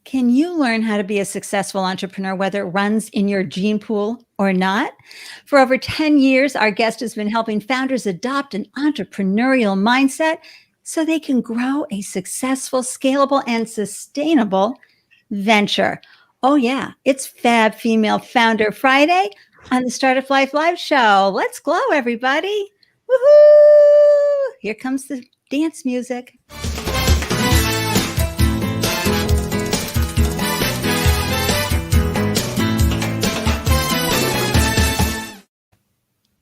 Can you learn how to be a successful entrepreneur, whether it runs in your gene pool or not? For over 10 years, our guest has been helping founders adopt an entrepreneurial mindset so they can grow a successful, scalable, and sustainable venture. Oh, yeah, it's Fab Female Founder Friday on the Startup Life Live Show. Let's glow, everybody. Woohoo! Here comes the dance music.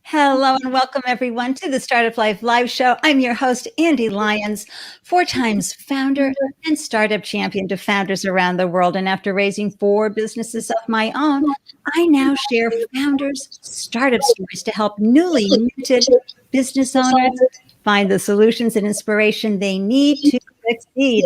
Hello and welcome everyone to the Startup Life Live Show. I'm your host, Ande, Lyons, 4 times founder and startup champion to founders around the world. And after raising 4 businesses of my own, I now share founders' startup stories to help newly minted business owners find the solutions and inspiration they need to succeed.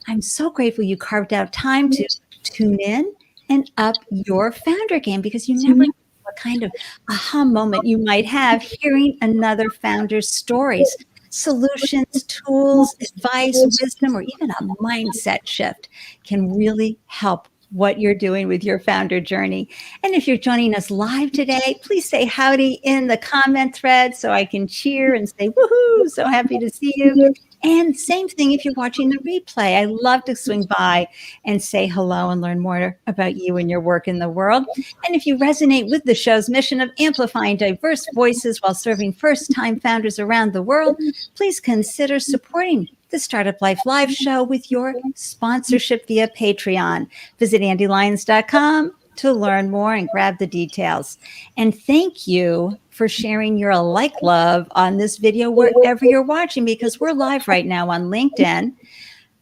I'm so grateful you carved out time to tune in and up your founder game, because you never know what kind of aha moment you might have hearing another founder's stories, solutions, tools, advice, wisdom, or even a mindset shift can really help what you're doing with your founder journey. And if you're joining us live today, please say howdy in the comment thread so I can cheer and say, woohoo, so happy to see you. And same thing if you're watching the replay. I love to swing by and say hello and learn more about you and your work in the world. And if you resonate with the show's mission of amplifying diverse voices while serving first-time founders around the world, please consider supporting the Startup Life Live Show with your sponsorship via Patreon. Visit andelyons.com to learn more and grab the details. And thank you for sharing your love on this video wherever you're watching, because we're live right now on LinkedIn,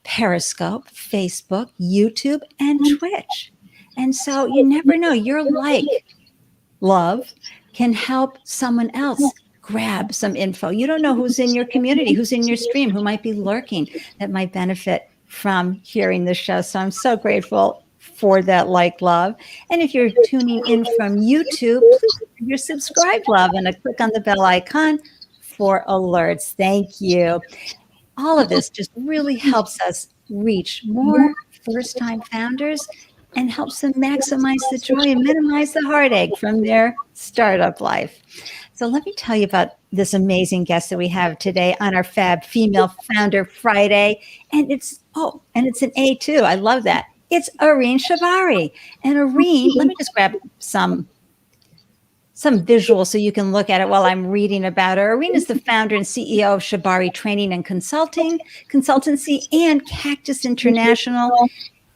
Periscope, Facebook, YouTube, and Twitch. And so you never know, your love can help someone else grab some info. You don't know who's in your community, who's in your stream, who might be lurking that might benefit from hearing the show. So I'm so grateful for that love. And if you're tuning in from YouTube, please give your subscribe love and a click on the bell icon for alerts. Thank you. All of this just really helps us reach more first-time founders and helps them maximize the joy and minimize the heartache from their startup life. So let me tell you about this amazing guest that we have today on our Fab Female Founder Friday. And it's an A too. I love that. It's Areen Shahbari. And Areen, let me just grab some visual so you can look at it while I'm reading about her. Areen is the founder and CEO of Shahbari Training and Consultancy, and Cactus International.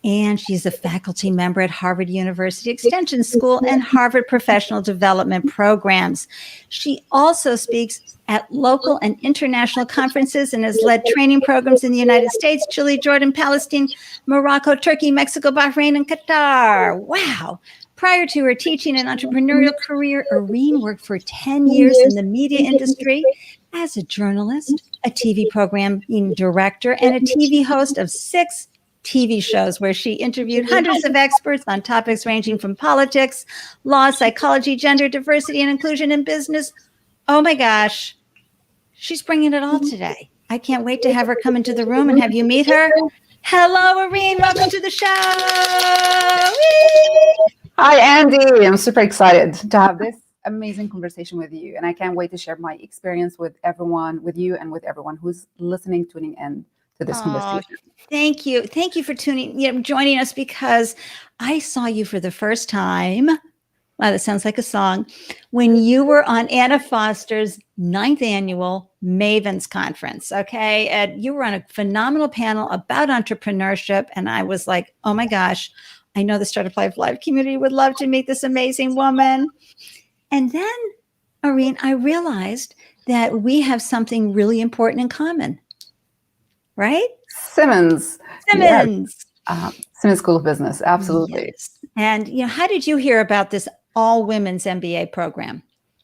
And she's a faculty member at Harvard University Extension School and Harvard Professional Development Programs. She also speaks at local and international conferences and has led training programs in the United States, Chile, Jordan, Palestine, Morocco, Turkey, Mexico, Bahrain, and Qatar. Wow. Prior to her teaching and entrepreneurial career, Areen worked for 10 years in the media industry as a journalist, a TV programming director, and a TV host of 6 TV shows where she interviewed hundreds of experts on topics ranging from politics, law, psychology, gender, diversity, and inclusion in business. Oh my gosh, she's bringing it all today. I can't wait to have her come into the room and have you meet her. Hello, Areen. Welcome to the show. Hi, Ande. I'm super excited to have this amazing conversation with you, and I can't wait to share my experience with everyone, with you, and with everyone who's listening, tuning in to this conversation. Thank you. Thank you for joining us, because I saw you for the first time. Wow, that sounds like a song. When you were on Anna Foster's 9th annual Mavens Conference, okay? And you were on a phenomenal panel about entrepreneurship. And I was like, oh my gosh, I know the Startup Life Live community would love to meet this amazing woman. And then, Areen, I realized that we have something really important in common. Right? Simmons. Yes. Simmons School of Business. Absolutely. Yes. And how did you hear about this all women's MBA program?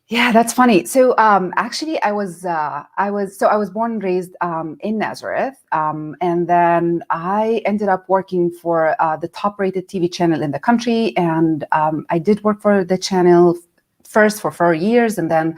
Yeah, that's funny. So actually, I was born and raised in Nazareth, and then I ended up working for the top-rated TV channel in the country, and I did work for the channel first for 4 years, and then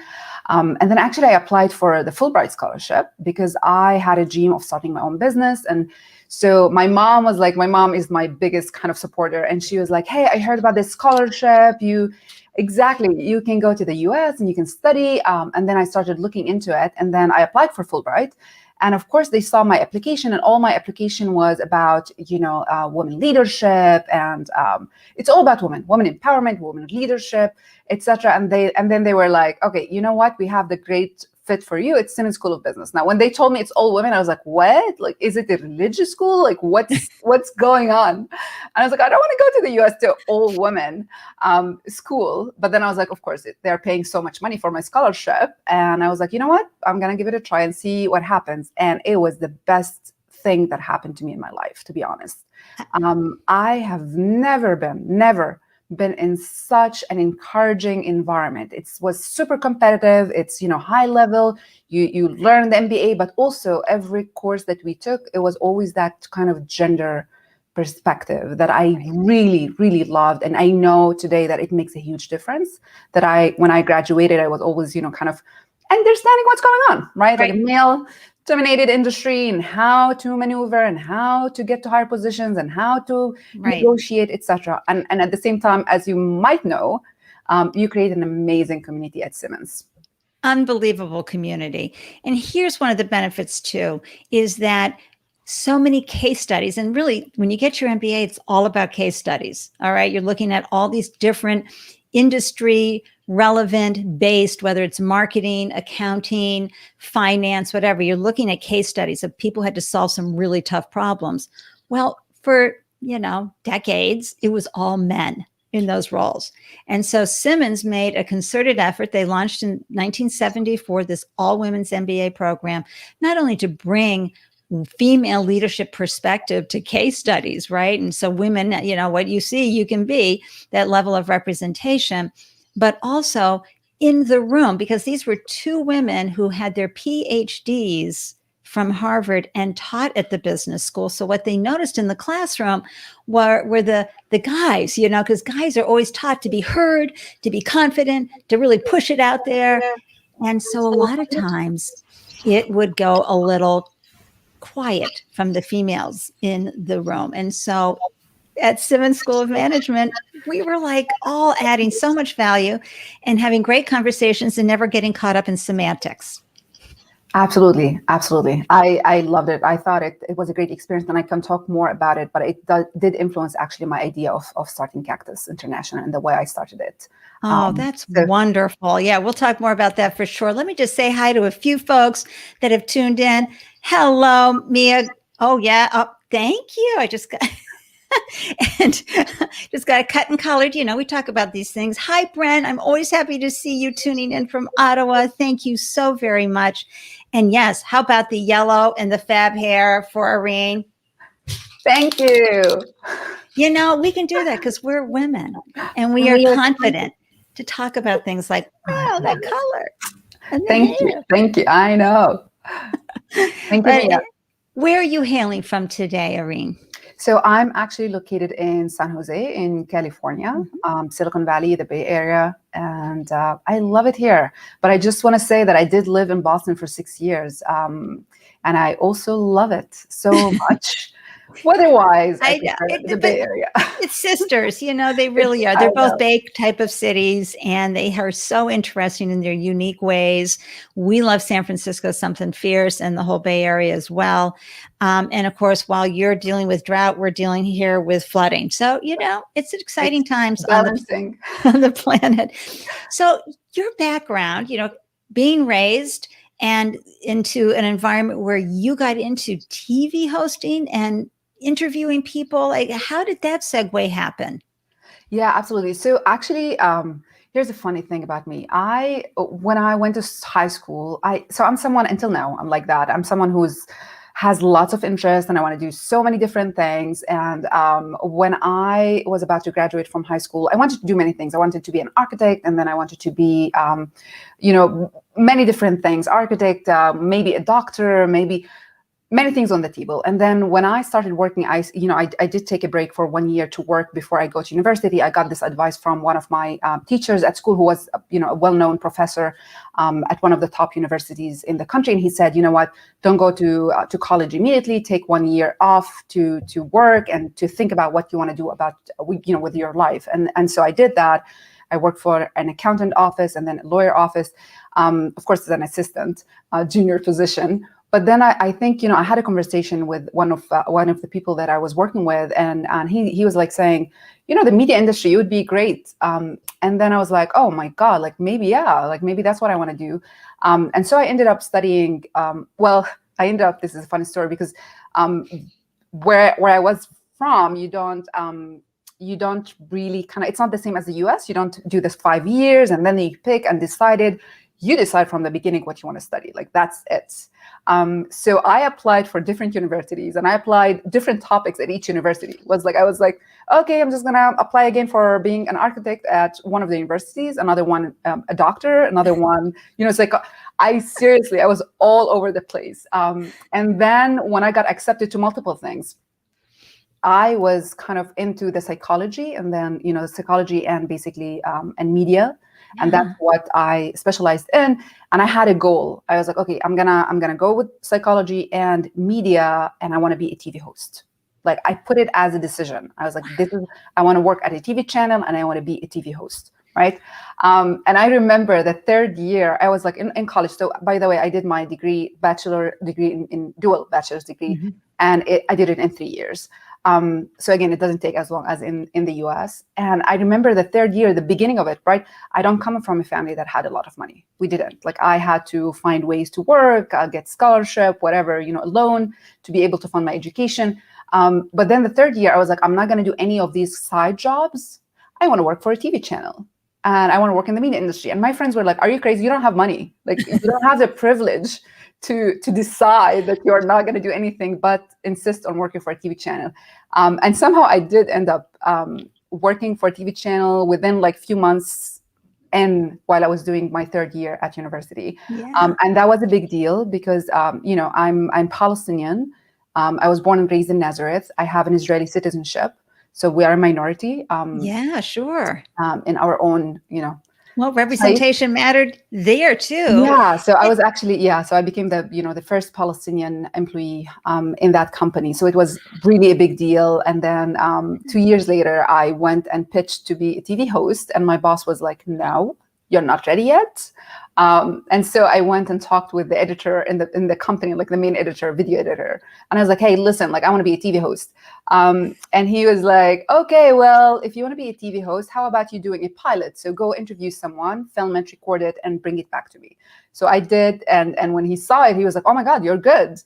actually I applied for the Fulbright scholarship because I had a dream of starting my own business. And so my mom is my biggest kind of supporter, and she was like, "Hey, I heard about this scholarship. You can go to the US and you can study." And then I started looking into it, and then I applied for Fulbright. And of course, they saw my application, and all my application was about, women leadership, and it's all about women empowerment, women leadership, etc. And then they were like, "Okay, you know what? We have the great fit for you. It's Simmons School of Business." Now, when they told me it's all women, I was like, "What? Like, is it a religious school? Like, what's going on?" And I was like, "I don't want to go to the US to all women school." But then I was like, of course, they're paying so much money for my scholarship. And I was like, you know what? I'm going to give it a try and see what happens. And it was the best thing that happened to me in my life, to be honest. I have never been in such an encouraging environment. It was super competitive. It's, high level. You learn the MBA, but also every course that we took, it was always that kind of gender perspective that I really, really loved. And I know today that it makes a huge difference. When I graduated, I was always, kind of understanding what's going on, right? Like a male-dominated industry, and how to maneuver, and how to get to higher positions, and how to negotiate, etc. And at the same time, as you might know, you create an amazing community at Simmons. Unbelievable community. And here's one of the benefits too, is that so many case studies. And really, when you get your MBA, it's all about case studies. All right. You're looking at all these different industry relevant based, whether it's marketing, accounting, finance, whatever. You're looking at case studies of people who had to solve some really tough problems. Well, for, decades, it was all men in those roles. And so Simmons made a concerted effort. They launched in 1974 this all women's MBA program, not only to bring female leadership perspective to case studies, right? And so women, what you see, you can be, that level of representation, but also in the room, because these were two women who had their PhDs from Harvard and taught at the business school. So what they noticed in the classroom were the guys, because guys are always taught to be heard, to be confident, to really push it out there. And so a lot of times it would go a little quiet from the females in the room. And so at Simmons School of Management, we were like all adding so much value and having great conversations and never getting caught up in semantics. Absolutely. I loved it. I thought it was a great experience, and I can talk more about it, but it did influence actually my idea of starting Cactus International and the way I started it. Oh, that's wonderful. Yeah, we'll talk more about that for sure. Let me just say hi to a few folks that have tuned in. Hello, Mia. Oh, yeah. Oh, thank you. I just got and just got cut and colored. We talk about these things. Hi, Brent. I'm always happy to see you tuning in from Ottawa. Thank you so very much. And yes, how about the yellow and the fab hair for Areen? Thank you. We can do that because we're women and we are confident to talk about things like, wow, that color. Thank you. I know. Thank you. Mia. Where are you hailing from today, Areen? So I'm actually located in San Jose in California, Silicon Valley, the Bay Area, and I love it here. But I just want to say that I did live in Boston for 6 years, and I also love it so much. Weather-wise, the Bay Area. It's sisters, they really are. They're both Bay type of cities, and they are so interesting in their unique ways. We love San Francisco, something fierce, and the whole Bay Area as well. And of course, while you're dealing with drought, we're dealing here with flooding. So, it's exciting times on the planet. So your background, being raised and into an environment where you got into TV hosting and interviewing people, like how did that segue happen? Yeah, absolutely. So actually, here's a funny thing about me. When I went to high school, I'm someone until now, I'm like that. I'm someone has lots of interest and I want to do so many different things. And when I was about to graduate from high school, I wanted to do many things. I wanted to be an architect, and then I wanted to be, many different things, architect, maybe a doctor, maybe. many things on the table. And then when I started working, I did take a break for 1 year to work before I go to university. I got this advice from one of my teachers at school, who was, a well-known professor at one of the top universities in the country. And he said, you know what, don't go to college immediately. Take 1 year off to work and to think about what you want to do about, with your life. And so I did that. I worked for an accountant office and then a lawyer office, of course, as an assistant, junior position. But then I think, I had a conversation with one of the people that I was working with, and he was like saying, the media industry, it would be great. And then I was like, oh my God, like maybe that's what I want to do. And so I ended up studying, this is a funny story, because where I was from, you don't really it's not the same as the US. You don't do this 5 years and then you pick and decide from the beginning what you want to study. Like that's it. So I applied for different universities and I applied different topics at each university. I was like, okay, I'm just gonna apply again for being an architect at one of the universities, another one a doctor, another one. It's like I was all over the place. And then when I got accepted to multiple things, I was kind of into the psychology, and then the psychology and basically and media. Yeah. And that's what I specialized in. And I had a goal. I was like, okay, I'm gonna go with psychology and media, and I want to be a TV host. Like I put it as a decision. I was like, I want to work at a TV channel and I want to be a TV host, right? And I remember the third year, I was like in college. So by the way, I did my bachelor degree in dual bachelor's degree, mm-hmm. and I did it in 3 years. So again, it doesn't take as long as in the US. And I remember the third year, the beginning of it, right? I don't come from a family that had a lot of money. We didn't. Like I had to find ways to work, get scholarship, whatever, a loan to be able to fund my education. But then the third year, I was like, I'm not going to do any of these side jobs. I want to work for a TV channel. And I want to work in the media industry. And my friends were like, are you crazy? You don't have money. Like you don't have the privilege to decide that you're not going to do anything but insist on working for a TV channel. And somehow I did end up working for a TV channel within like few months, and while I was doing my third year at university. Yeah. And that was a big deal because, I'm Palestinian. I was born and raised in Nazareth. I have an Israeli citizenship. So we are a minority. Yeah, sure. In our own, Well, representation mattered there too. Yeah. So I was actually, so I became the first Palestinian employee in that company. So it was really a big deal. And then 2 years later, I went and pitched to be a TV host. And my boss was like, no, you're not ready yet. And so I went and talked with the editor in the company, like the main editor, video editor. And I was like, hey, listen, like I want to be a TV host. And he was like, okay, well, if you want to be a TV host, how about you doing a pilot? So go interview someone, film it, record it, and bring it back to me. So I did. And when he saw it, he was like, oh my God, you're good.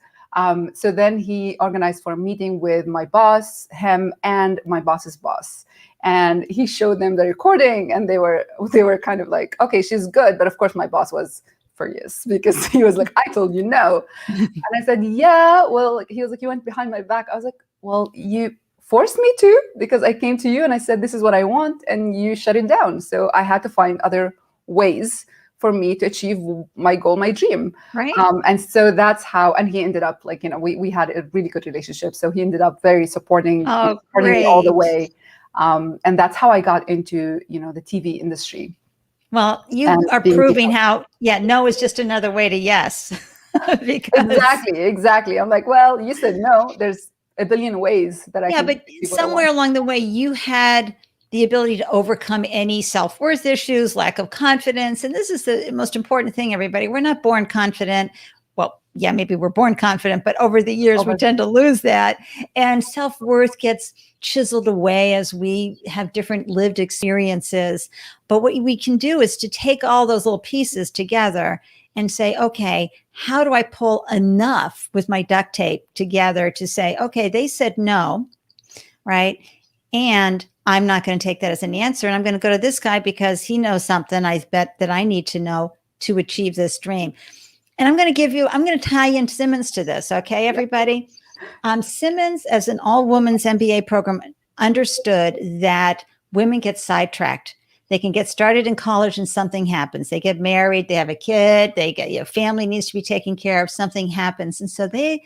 So then he organized for a meeting with my boss, him, and my boss's boss. And he showed them the recording, and they were kind of like, okay, she's good. But of course, my boss was furious because he was like, I told you no. And I said, yeah, well, he was like, you went behind my back. I was like, well, you forced me to, because I came to you and I said, this is what I want, and you shut it down. So I had to find other ways for me to achieve my goal, my dream. Right. And so that's how, and he ended up like, we had a really good relationship. So he ended up very supporting me all the way. And that's how I got into, the TV industry. Well, you are proving how, no is just another way to yes. Exactly. I'm like, well, you said no, there's a billion ways that I can. Yeah, but somewhere along the way, you had the ability to overcome any self-worth issues, lack of confidence. And this is the most important thing, everybody. We're not born confident. Well, yeah, maybe we're born confident, but over the years, we tend to lose that. And self-worth gets chiseled away as we have different lived experiences. But what we can do is to take all those little pieces together and say, okay, how do I pull enough with my duct tape together to say, okay, they said no, right? And I'm not going to take that as an answer. And I'm going to go to this guy because he knows something I bet that I need to know to achieve this dream. And I'm going to tie in Simmons to this. Okay, everybody. Simmons, as an all-women's MBA program, understood that women get sidetracked. They can get started in college and something happens. They get married, they have a kid, they get family needs to be taken care of, something happens. And so they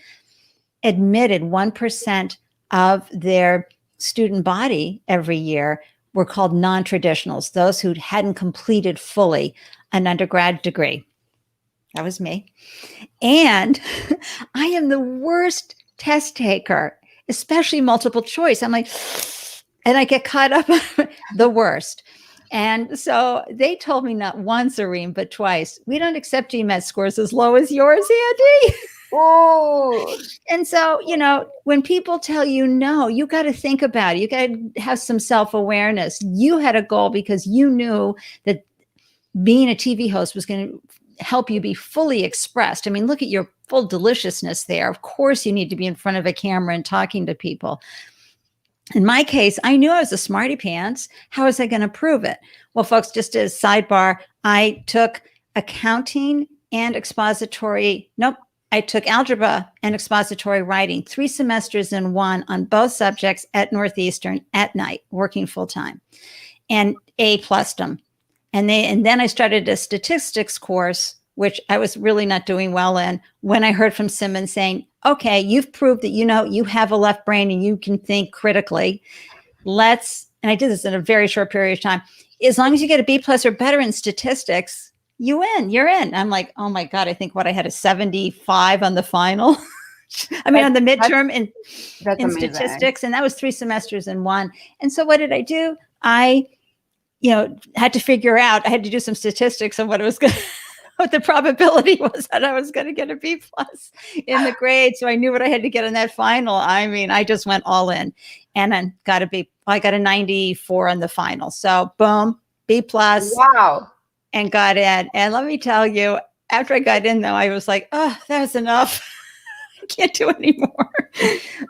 admitted 1% of their student body every year were called non-traditionals, those who hadn't completed fully an undergrad degree. That was me. And I am the worst test taker, especially multiple choice. I'm like, and I get caught up the worst. And so they told me not once, Areen, but twice, we don't accept GMAT scores as low as yours, Andy. Oh, And so, when people tell you no, you got to think about it. You got to have some self-awareness. You had a goal because you knew that being a TV host was going to help you be fully expressed. I mean, look at your full deliciousness there. Of course, you need to be in front of a camera and talking to people. In my case, I knew I was a smarty pants. How was I going to prove it? Well, folks, just as sidebar, I took accounting and expository. Nope. I took algebra and expository writing, 3 semesters in one on both subjects at Northeastern at night, working full time, and A+'d them. And then I started a statistics course, which I was really not doing well in, when I heard from Simmons saying, okay, you've proved that you have a left brain and you can think critically. And I did this in a very short period of time. As long as you get a B+ or better in statistics, you're in. I'm like, oh my God, I think I had a 75 on the final. I mean, on the midterm in statistics. And that was 3 semesters in one. And so what did I do? I had to figure out, I had to do some statistics on what the probability was that I was going to get a B+ in the grade. So I knew what I had to get in that final. I mean, I just went all in and then I got a 94 on the final. So boom, B+. Wow. And got in. And let me tell you, after I got in though, I was like, oh, that was enough. I can't do anymore.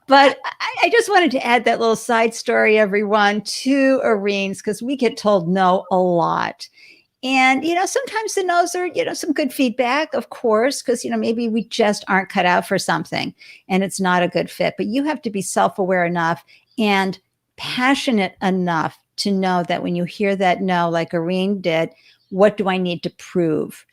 But I just wanted to add that little side story, everyone, to Areen's, because we get told no a lot. And, sometimes the no's are, some good feedback, of course, because, maybe we just aren't cut out for something and it's not a good fit. But you have to be self-aware enough and passionate enough to know that when you hear that no, like Areen did, what do I need to prove?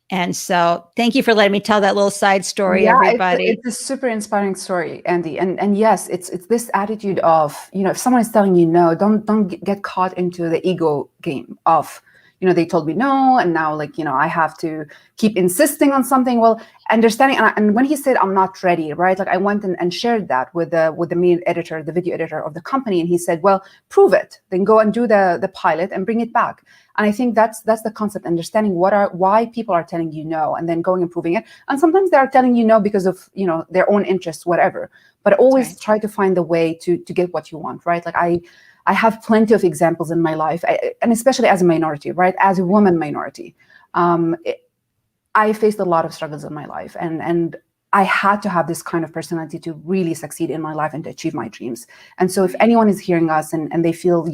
And so thank you for letting me tell that little side story, everybody. It's a super inspiring story, Andy. And yes, it's this attitude of, if someone is telling you no, don't get caught into the ego game of, they told me no, and now I have to keep insisting on something. Well, understanding, and when he said I'm not ready, right? Like I went and shared that with the main editor, the video editor of the company, and he said, well, prove it, then go and do the pilot and bring it back. And I think that's the concept, understanding why people are telling you no, and then going and proving it. And sometimes they are telling you no because of their own interests, whatever. But always try to find the way to get what you want, right? Like I have plenty of examples in my life, and especially as a minority, right? As a woman minority, I faced a lot of struggles in my life, and I had to have this kind of personality to really succeed in my life and to achieve my dreams. And so, if anyone is hearing us and they feel,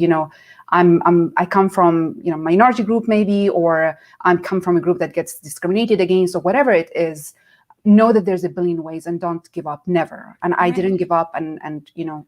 I come from minority group maybe, or I come from a group that gets discriminated against, or whatever it is, know that there's a billion ways and don't give up, never. And I didn't give up, and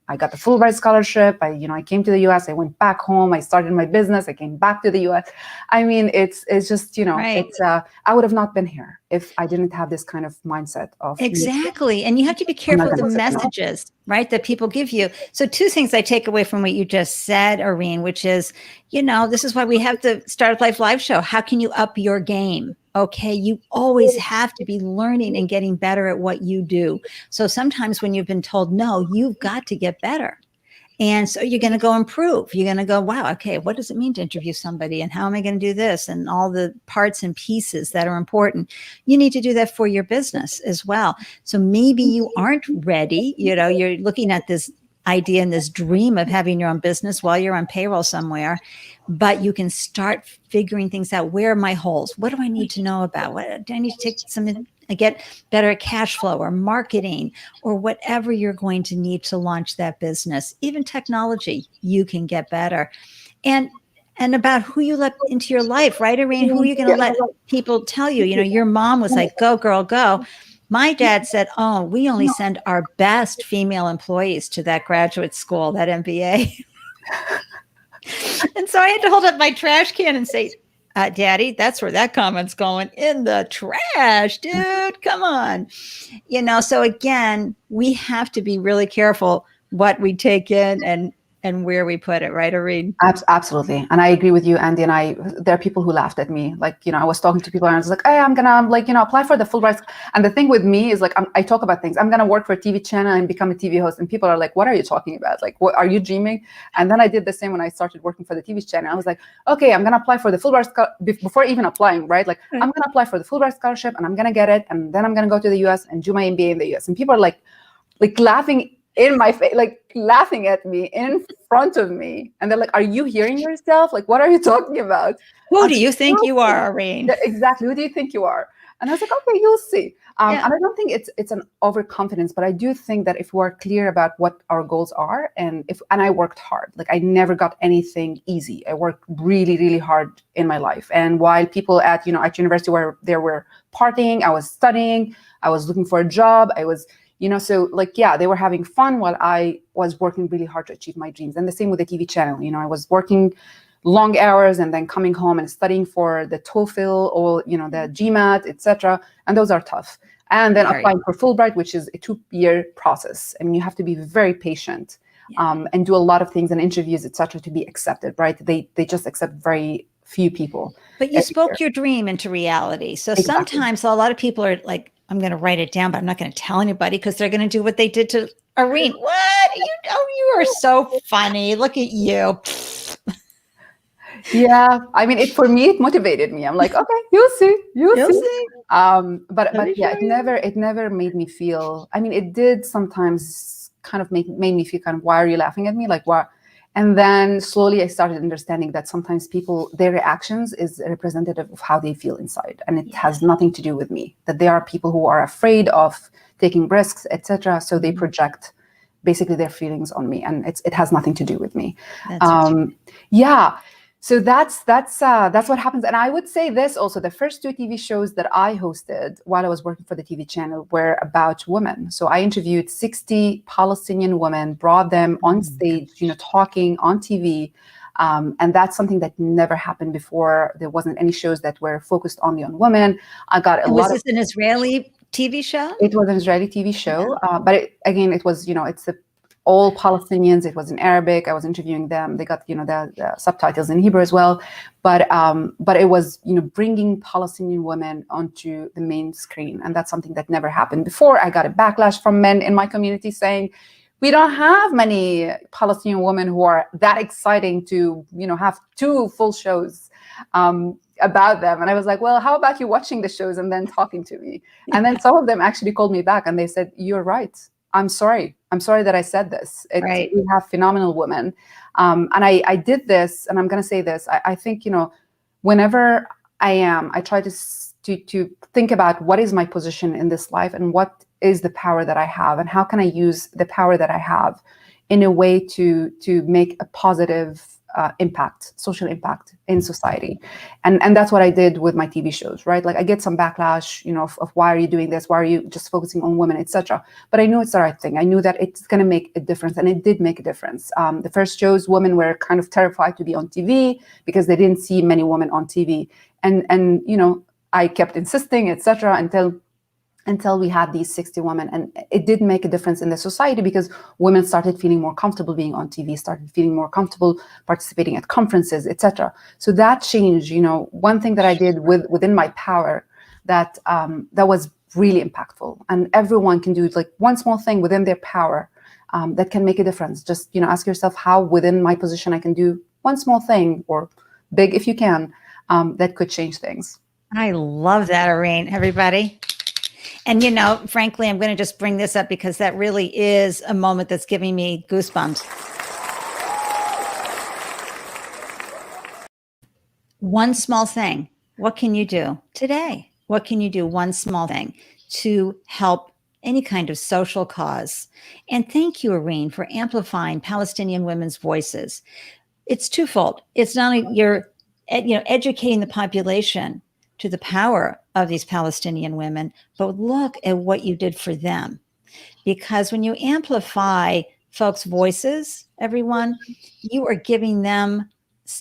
I got the Fulbright scholarship. I came to the US, I went back home, I started my business, I came back to the US. I mean, it's just, it's I would have not been here if I didn't have this kind of mindset of exactly. And you have to be careful of the messages, right, that people give you. So 2 things I take away from what you just said, Areen, which is, this is why we have the Startup Life live show. How can you up your game? Okay, you always have to be learning and getting better at what you do. So sometimes when you've been told no, you've got to get better. And so you're going to go improve. You're going to go, wow, okay, what does it mean to interview somebody? And how am I going to do this? And all the parts and pieces that are important. You need to do that for your business as well. So maybe you aren't ready. You're looking at this idea and this dream of having your own business while you're on payroll somewhere, but you can start figuring things out. Where are my holes? What do I need to know about? What do I need to take get better at cash flow or marketing or whatever you're going to need to launch that business? Even technology, you can get better. And about who you let into your life, right, Areen? Who are you going to let people tell you? Your mom was like, go, girl, go. My dad said, oh, we only send our best female employees to that graduate school, that MBA. And so I had to hold up my trash can and say, Daddy, that's where that comment's going, in the trash, dude. Come on. So again, we have to be really careful what we take in and where we put it, right, Areen? Absolutely. And I agree with you, Andy. And there are people who laughed at me. Like, I was talking to people and I was like, hey, I'm going to, apply for the Fulbright. And the thing with me is like, I talk about things. I'm going to work for a TV channel and become a TV host. And people are like, what are you talking about? Like, what are you dreaming? And then I did the same when I started working for the TV channel. I was like, okay, I'm going to apply for the Fulbright before even applying, right? Like, I'm going to apply for the Fulbright scholarship and I'm going to get it. And then I'm going to go to the US and do my MBA in the US. And people are like laughing in my face, like laughing at me in front of me. And they're like, are you hearing yourself? Like, what are you talking about? Who do you think you are, Areen? Exactly. Who do you think you are? And I was like, okay, you'll see. And I don't think it's an overconfidence, but I do think that if we're clear about what our goals are, and I worked hard, like I never got anything easy. I worked really, really hard in my life. And while people at university were partying, I was studying, I was looking for a job, I was, so they were having fun while I was working really hard to achieve my dreams. And the same with the TV channel. I was working long hours and then coming home and studying for the TOEFL or, the GMAT, etc. And those are tough. And then applying for Fulbright, which is a 2-year process. I mean, you have to be very patient and do a lot of things and interviews, etc. to be accepted, right? They just accept very few people. But you spoke your dream into reality. So sometimes a lot of people are like, I'm going to write it down, but I'm not going to tell anybody because they're going to do what they did to Areen. What? You are so funny. Look at you. Yeah. I mean, for me, it motivated me. I'm like, okay, you'll see. You'll see. But yeah, it never made me feel, I mean, it did sometimes kind of made me feel kind of, why are you laughing at me? Like, why? And then slowly I started understanding that sometimes their reactions is representative of how they feel inside. And it has nothing to do with me, that there are people who are afraid of taking risks, etc. So they project basically their feelings on me, and it has nothing to do with me. Yeah. So that's what happens. And I would say this also, the first 2 TV shows that I hosted while I was working for the TV channel were about women. So I interviewed 60 Palestinian women, brought them on stage, talking on TV. And that's something that never happened before. There wasn't any shows that were focused only on women. I got a lot of... Was this an Israeli TV show? It was an Israeli TV show. But it was, it's all Palestinians. It was in Arabic. I was interviewing them. They got, the subtitles in Hebrew as well. But it was, bringing Palestinian women onto the main screen. And that's something that never happened before. I got a backlash from men in my community saying, we don't have many Palestinian women who are that exciting to, have 2 full shows about them. And I was like, well, how about you watching the shows and then talking to me? And then some of them actually called me back and they said, you're right. I'm sorry that I said this. We have phenomenal women. And I did this, and I'm going to say this. I think, whenever I try to think about what is my position in this life and what is the power that I have and how can I use the power that I have in a way to make a positive social impact in society. And that's what I did with my TV shows, right? Like I get some backlash, of why are you doing this? Why are you just focusing on women, etc. But I knew it's the right thing. I knew that it's going to make a difference, and it did make a difference. The first shows, women were kind of terrified to be on TV because they didn't see many women on TV. And I kept insisting, etc. until we had these 60 women. And it did make a difference in the society because women started feeling more comfortable being on TV, started feeling more comfortable participating at conferences, etc. So that changed, one thing that I did within my power that was really impactful. And everyone can do like one small thing within their power that can make a difference. Just, ask yourself how within my position I can do one small thing, or big if you can, that could change things. I love that, Areen, everybody. And, frankly, I'm going to just bring this up because that really is a moment that's giving me goosebumps. One small thing. What can you do today? What can you do? One small thing to help any kind of social cause. And thank you, Areen, for amplifying Palestinian women's voices. It's twofold. It's not only you're, educating the population to the power of these Palestinian women, but look at what you did for them. Because when you amplify folks' voices, everyone, you are giving them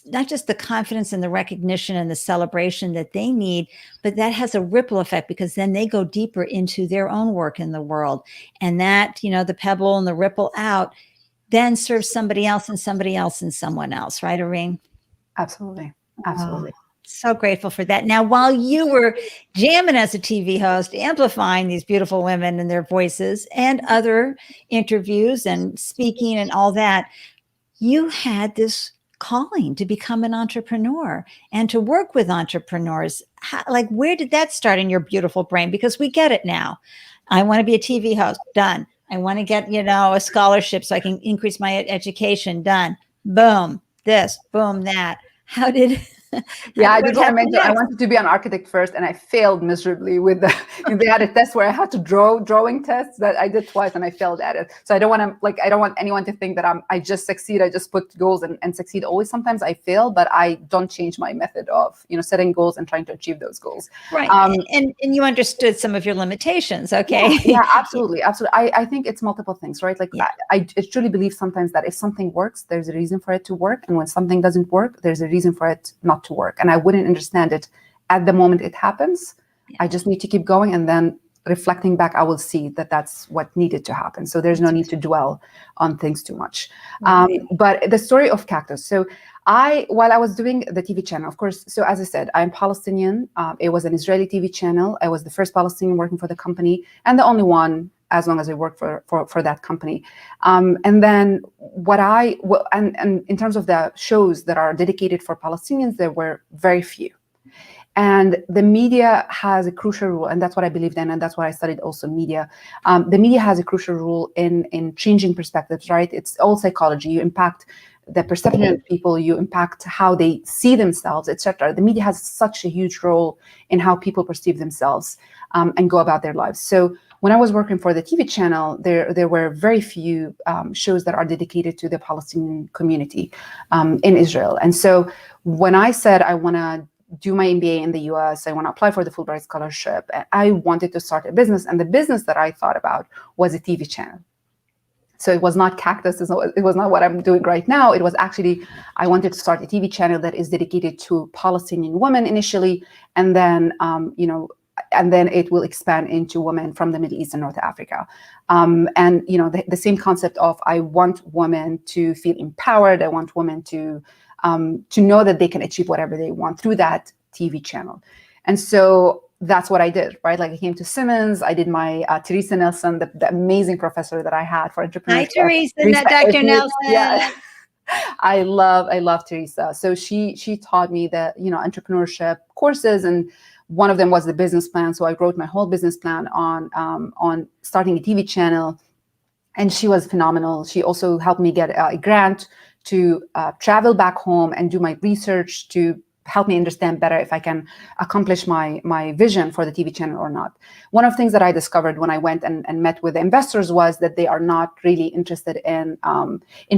not just the confidence and the recognition and the celebration that they need, but that has a ripple effect, because then they go deeper into their own work in the world. And that, the pebble and the ripple out then serves somebody else and somebody else and someone else. Right, Areen? Absolutely. Absolutely. Oh, so grateful for that. Now, while you were jamming as a TV host, amplifying these beautiful women and their voices and other interviews and speaking and all that, you had this calling to become an entrepreneur and to work with entrepreneurs. Where did that start in your beautiful brain? Because we get it now. I want to be a TV host. Done. I want to get, a scholarship so I can increase my education. Done. Boom. This, boom, that. How did... Yeah, I just want to mention, I wanted to be an architect first, and I failed miserably with they had a test where I had to drawing tests that I did twice, and I failed at it. So I don't want anyone to think that I just succeed. I just put goals and succeed always. Sometimes I fail, but I don't change my method of, setting goals and trying to achieve those goals. Right. And you understood some of your limitations. Okay. Yeah, absolutely. Absolutely. I think it's multiple things, right? I truly believe sometimes that if something works, there's a reason for it to work. And when something doesn't work, there's a reason for it not to work. And I wouldn't understand it at the moment it happens. Yeah. I just need to keep going, and then reflecting back, I will see that that's what needed to happen. So there's no need to dwell on things too much. Right. But the story of Cactus. So while I was doing the TV channel, of course, so as I said, I'm Palestinian. It was an Israeli TV channel. I was the first Palestinian working for the company, and the only one as long as I worked for that company. And then and in terms of the shows that are dedicated for Palestinians, there were very few. And the media has a crucial role, and that's what I believed in, and that's what I studied also, media. The media has a crucial role in changing perspectives, right? It's all psychology. You impact the perception of people, you impact how they see themselves, etc. The media has such a huge role in how people perceive themselves and go about their lives. So when I was working for the TV channel, there were very few shows that are dedicated to the Palestinian community in Israel. And so when I said I want to do my MBA in the US, I want to apply for the Fulbright scholarship, I wanted to start a business. And the business that I thought about was a TV channel. So it was not Cactus, it was not what I'm doing right now. It was actually, I wanted to start a TV channel that is dedicated to Palestinian women initially, and then, and then it will expand into women from the Middle East and North Africa. And, the same concept of, I want women to feel empowered. I want women to know that they can achieve whatever they want through that TV channel. And so that's what I did, right? I came to Simmons. I did my Teresa Nelson, the amazing professor that I had for entrepreneurship. Hi, Teresa, Dr. Nelson. Yeah. I love Teresa. So she taught me the entrepreneurship courses, and one of them was the business plan. So I wrote my whole business plan on starting a TV channel, and she was phenomenal. She also helped me get a grant to travel back home and do my research to help me understand better if I can accomplish my vision for the TV channel or not. One of the things that I discovered when I went and met with the investors was that they are not really interested in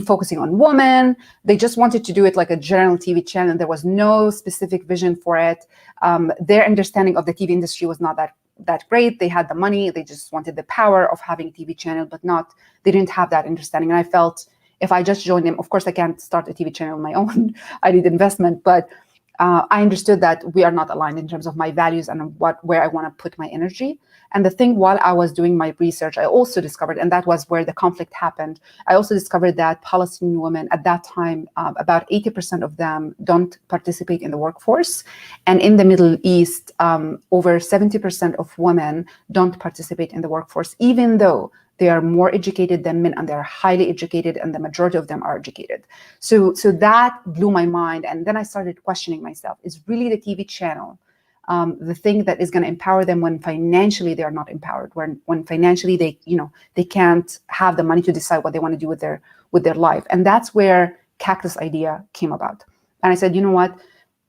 focusing on women. They just wanted to do it like a general TV channel. There was no specific vision for it. Their understanding of the TV industry was not that great. They had the money. They just wanted the power of having a TV channel, but they didn't have that understanding. And I felt if I just joined them, of course, I can't start a TV channel on my own. I need investment, but I understood that we are not aligned in terms of my values and where I want to put my energy. And the thing, while I was doing my research, I also discovered, and that was where the conflict happened, I also discovered that Palestinian women at that time, about 80% of them don't participate in the workforce. And in the Middle East, over 70% of women don't participate in the workforce, even though they are more educated than men, and they're highly educated, and the majority of them are educated. So that blew my mind. And then I started questioning myself, is really the TV channel the thing that is going to empower them when financially they are not empowered, when financially they can't have the money to decide what they want to do with their life? And that's where Cactus idea came about. And I said, you know what?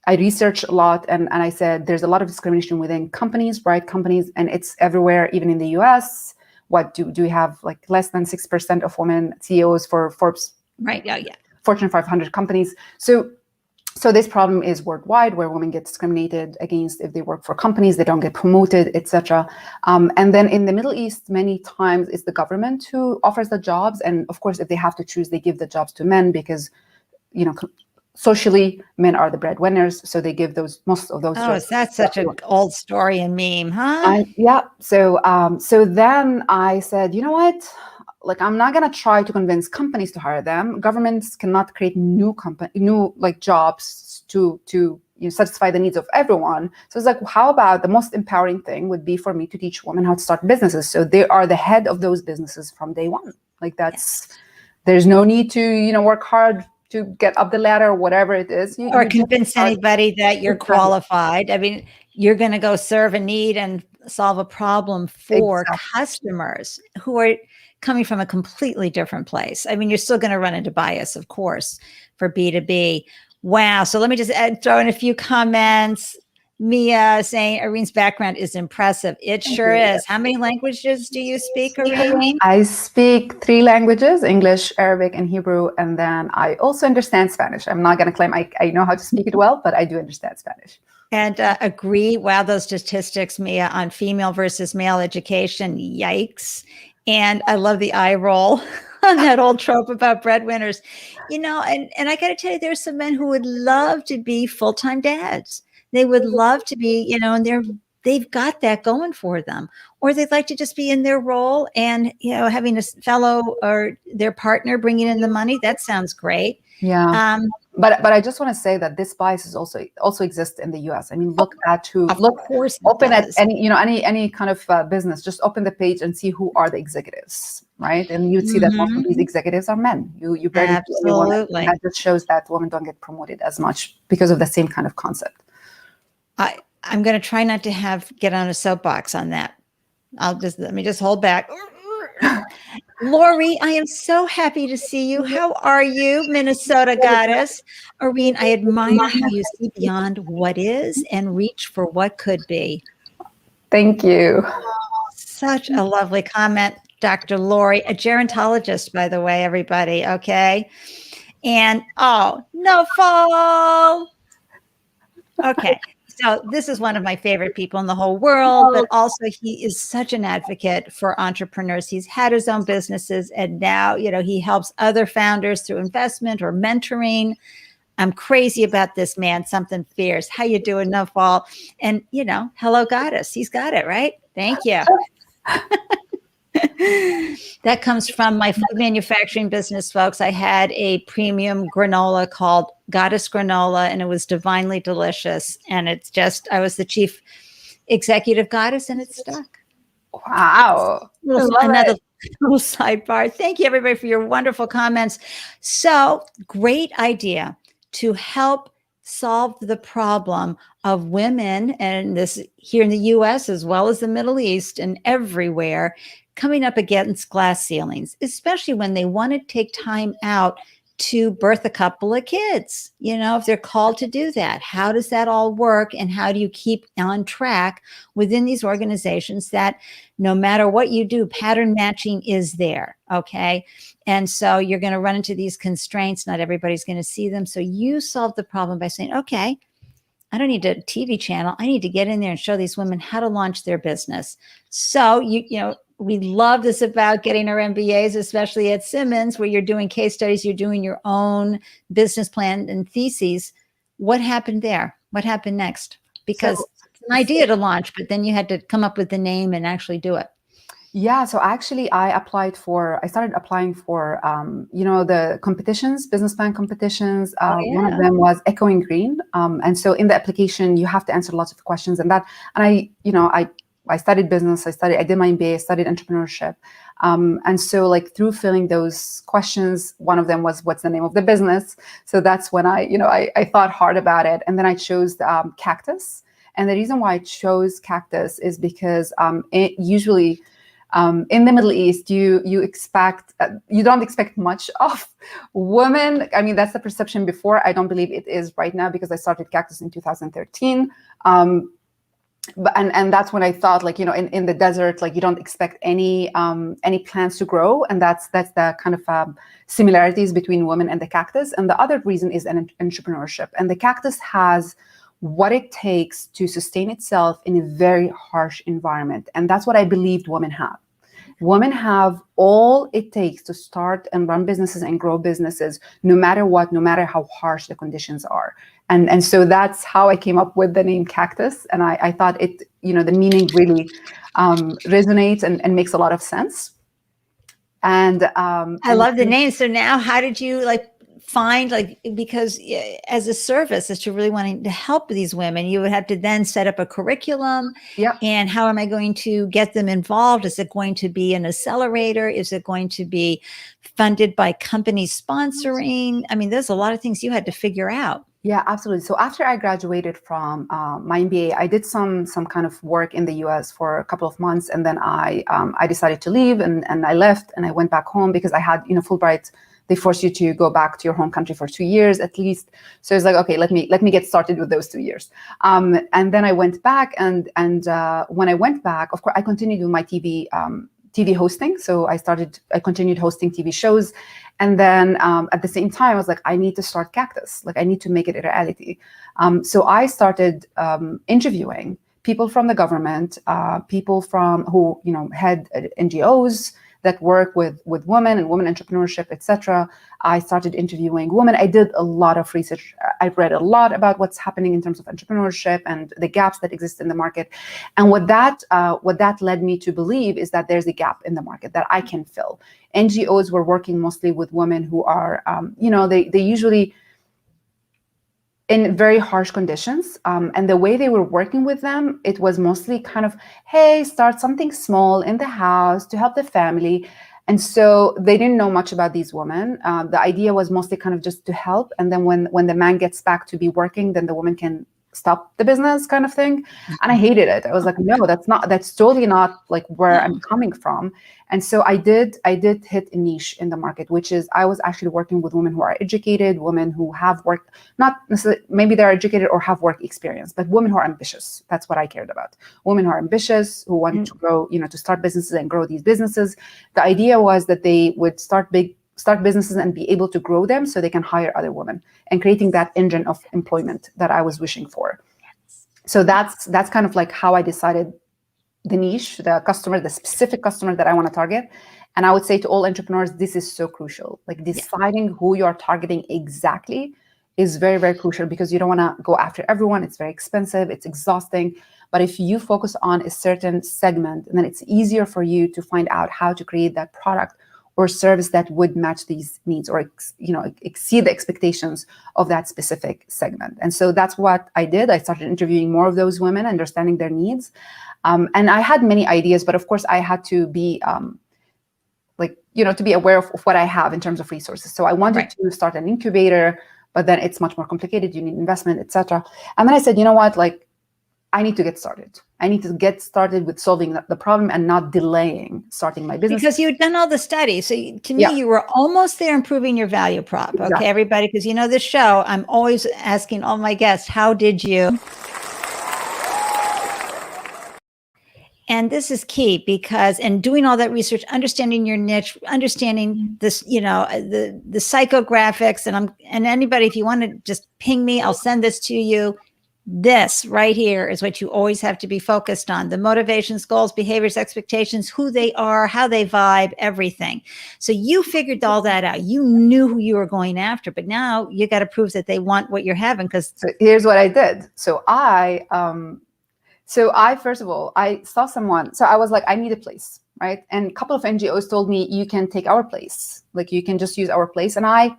I researched a lot, and I said, there's a lot of discrimination within companies, right? Companies, and it's everywhere, even in the US. What do we have, like less than 6% of women CEOs for Forbes? Right. Yeah. Fortune 500 companies. So this problem is worldwide, where women get discriminated against if they work for companies, they don't get promoted, etc. And then in the Middle East, many times it's the government who offers the jobs, and of course, if they have to choose, they give the jobs to men because, socially, men are the breadwinners, so they give most of those. Oh, is that such an old story and meme, huh? Yeah. So then I said, you know what? Like, I'm not gonna try to convince companies to hire them. Governments cannot create new jobs to satisfy the needs of everyone. So it's like, how about the most empowering thing would be for me to teach women how to start businesses, so they are the head of those businesses from day one. Like, there's no need to work hard to get up the ladder or whatever it is. Or convince anybody that you're qualified. I mean, you're going to go serve a need and solve a problem for customers who are coming from a completely different place. I mean, you're still going to run into bias, of course, for B2B. Wow. So let me just throw in a few comments. Mia saying Areen's background is impressive. It sure is. How many languages do you speak, Areen? I speak 3 languages, English, Arabic, and Hebrew. And then I also understand Spanish. I'm not going to claim I know how to speak it well, but I do understand Spanish. And agree. Wow, those statistics, Mia, on female versus male education. Yikes. And I love the eye roll on that old trope about breadwinners. And I got to tell you, there's some men who would love to be full-time dads. They would love to be, and they've got that going for them, or they'd like to just be in their role and, having a fellow or their partner bringing in the money. That sounds great. Yeah. But I just want to say that this bias is also exists in the U.S. I mean, open at any kind of business. Just open the page and see who are the executives, right? And you'd see that most of these executives are men. You barely see anyone. That just shows that women don't get promoted as much because of the same kind of concept. I'm going to try not to get on a soapbox on that. Let me just hold back. Lori, I am so happy to see you. How are you, Minnesota goddess? Areen, I admire how you see beyond what is and reach for what could be. Thank you. Such a lovely comment, Dr. Lori, a gerontologist, by the way, everybody. Okay. And no fall. Okay. So this is one of my favorite people in the whole world, but also he is such an advocate for entrepreneurs. He's had his own businesses, and now, he helps other founders through investment or mentoring. I'm crazy about this man, something fierce. How you doing, Nafal? And, hello, goddess. He's got it, right? Thank you. That comes from my food manufacturing business, folks. I had a premium granola called Goddess Granola, and it was divinely delicious. And I was the chief executive goddess, and it stuck. Wow. Another little sidebar. Thank you, everybody, for your wonderful comments. So great idea to help solve the problem of women, and this here in the U.S. as well as the Middle East and everywhere, coming up against glass ceilings, especially when they want to take time out to birth a couple of kids. If they're called to do that, how does that all work? And how do you keep on track within these organizations that no matter what you do, pattern matching is there? Okay. And so you're going to run into these constraints. Not everybody's going to see them. So you solve the problem by saying, okay, I don't need a TV channel. I need to get in there and show these women how to launch their business. So we love this about getting our MBAs, especially at Simmons, where you're doing case studies, you're doing your own business plan and theses. What happened there? What happened next? Because it's an idea to launch, but then you had to come up with the name and actually do it. Yeah, so actually I started applying for, the competitions, business plan competitions. One of them was Echoing Green. And so in the application, you have to answer lots of questions and I studied business, I did my MBA, I studied entrepreneurship. And so through filling those questions, one of them was, what's the name of the business? So that's when I thought hard about it. And then I chose Cactus. And the reason why I chose Cactus is because usually in the Middle East, you don't expect much of women. I mean, that's the perception before. I don't believe it is right now because I started Cactus in 2013. And that's when I thought, in the desert, you don't expect any plants to grow, and that's the kind of similarities between women and the cactus. And the other reason is entrepreneurship, and the cactus has what it takes to sustain itself in a very harsh environment, and that's what I believed women have. Women have all it takes to start and run businesses and grow businesses, no matter what, no matter how harsh the conditions are. And so that's how I came up with the name Cactus. And I thought it, the meaning really resonates and makes a lot of sense. And I love the name. So now how did you find, because as a service that you're really wanting to help these women, you would have to then set up a curriculum. Yeah. And how am I going to get them involved? Is it going to be an accelerator? Is it going to be funded by companies sponsoring? I mean, there's a lot of things you had to figure out. Yeah, absolutely. So after I graduated from my MBA, I did some kind of work in the US for a couple of months, and then I decided to leave, and I left, and I went back home because I had, Fulbright. They force you to go back to your home country for 2 years at least. So it's like, okay, let me get started with those 2 years. And then I went back, and when I went back, of course, I continued with my TV hosting. So I continued hosting TV shows. And then at the same time, I was like, I need to start Cactus. I need to make it a reality. So I started interviewing people from the government, people who head NGOs that work with women and women entrepreneurship, etc. I started interviewing women. I did a lot of research. I read a lot about what's happening in terms of entrepreneurship and the gaps that exist in the market. And what that led me to believe is that there's a gap in the market that I can fill. NGOs were working mostly with women who are, they usually in very harsh conditions. And the way they were working with them, it was mostly kind of, hey, start something small in the house to help the family. And so they didn't know much about these women. The idea was mostly kind of just to help. And then when the man gets back to be working, then the woman can stop the business kind of thing. And I hated it. I was like, no, that's totally not where I'm coming from. And so I did hit a niche in the market, which is I was actually working with women who are educated, women who have work, not necessarily, maybe they're educated or have work experience, but women who are ambitious. That's what I cared about. Women who are ambitious, who want to grow, to start businesses and grow these businesses. The idea was that they would start businesses and be able to grow them so they can hire other women, and creating that engine of employment that I was wishing for. So that's kind of how I decided the niche, the specific customer that I want to target. And I would say to all entrepreneurs, this is so crucial. Deciding who you're targeting exactly is very, very crucial, because you don't want to go after everyone. It's very expensive. It's exhausting. But if you focus on a certain segment, then it's easier for you to find out how to create that product or service that would match these needs or exceed the expectations of that specific segment. And so that's what I did. I started interviewing more of those women, understanding their needs. And I had many ideas, but of course I had to be to be aware of what I have in terms of resources. So I wanted to start an incubator, but then it's much more complicated. You need investment, etc. And then I said, you know what, I need to get started. I need to get started with solving the problem and not delaying starting my business. Because you had done all the studies. So to me, you were almost there improving your value prop. Exactly. Okay, everybody, because this show, I'm always asking all my guests, how did you? And this is key because, and doing all that research, understanding your niche, understanding this, the psychographics, and anybody, if you want to just ping me, I'll send this to you. This right here is what you always have to be focused on: the motivations, goals, behaviors, expectations, who they are, how they vibe, everything. So you figured all that out. You knew who you were going after, but now you got to prove that they want what you're having. So here's what I did. So I first of all, I saw someone. So I was like, I need a place, right? And a couple of NGOs told me, you can take our place. You can just use our place. And I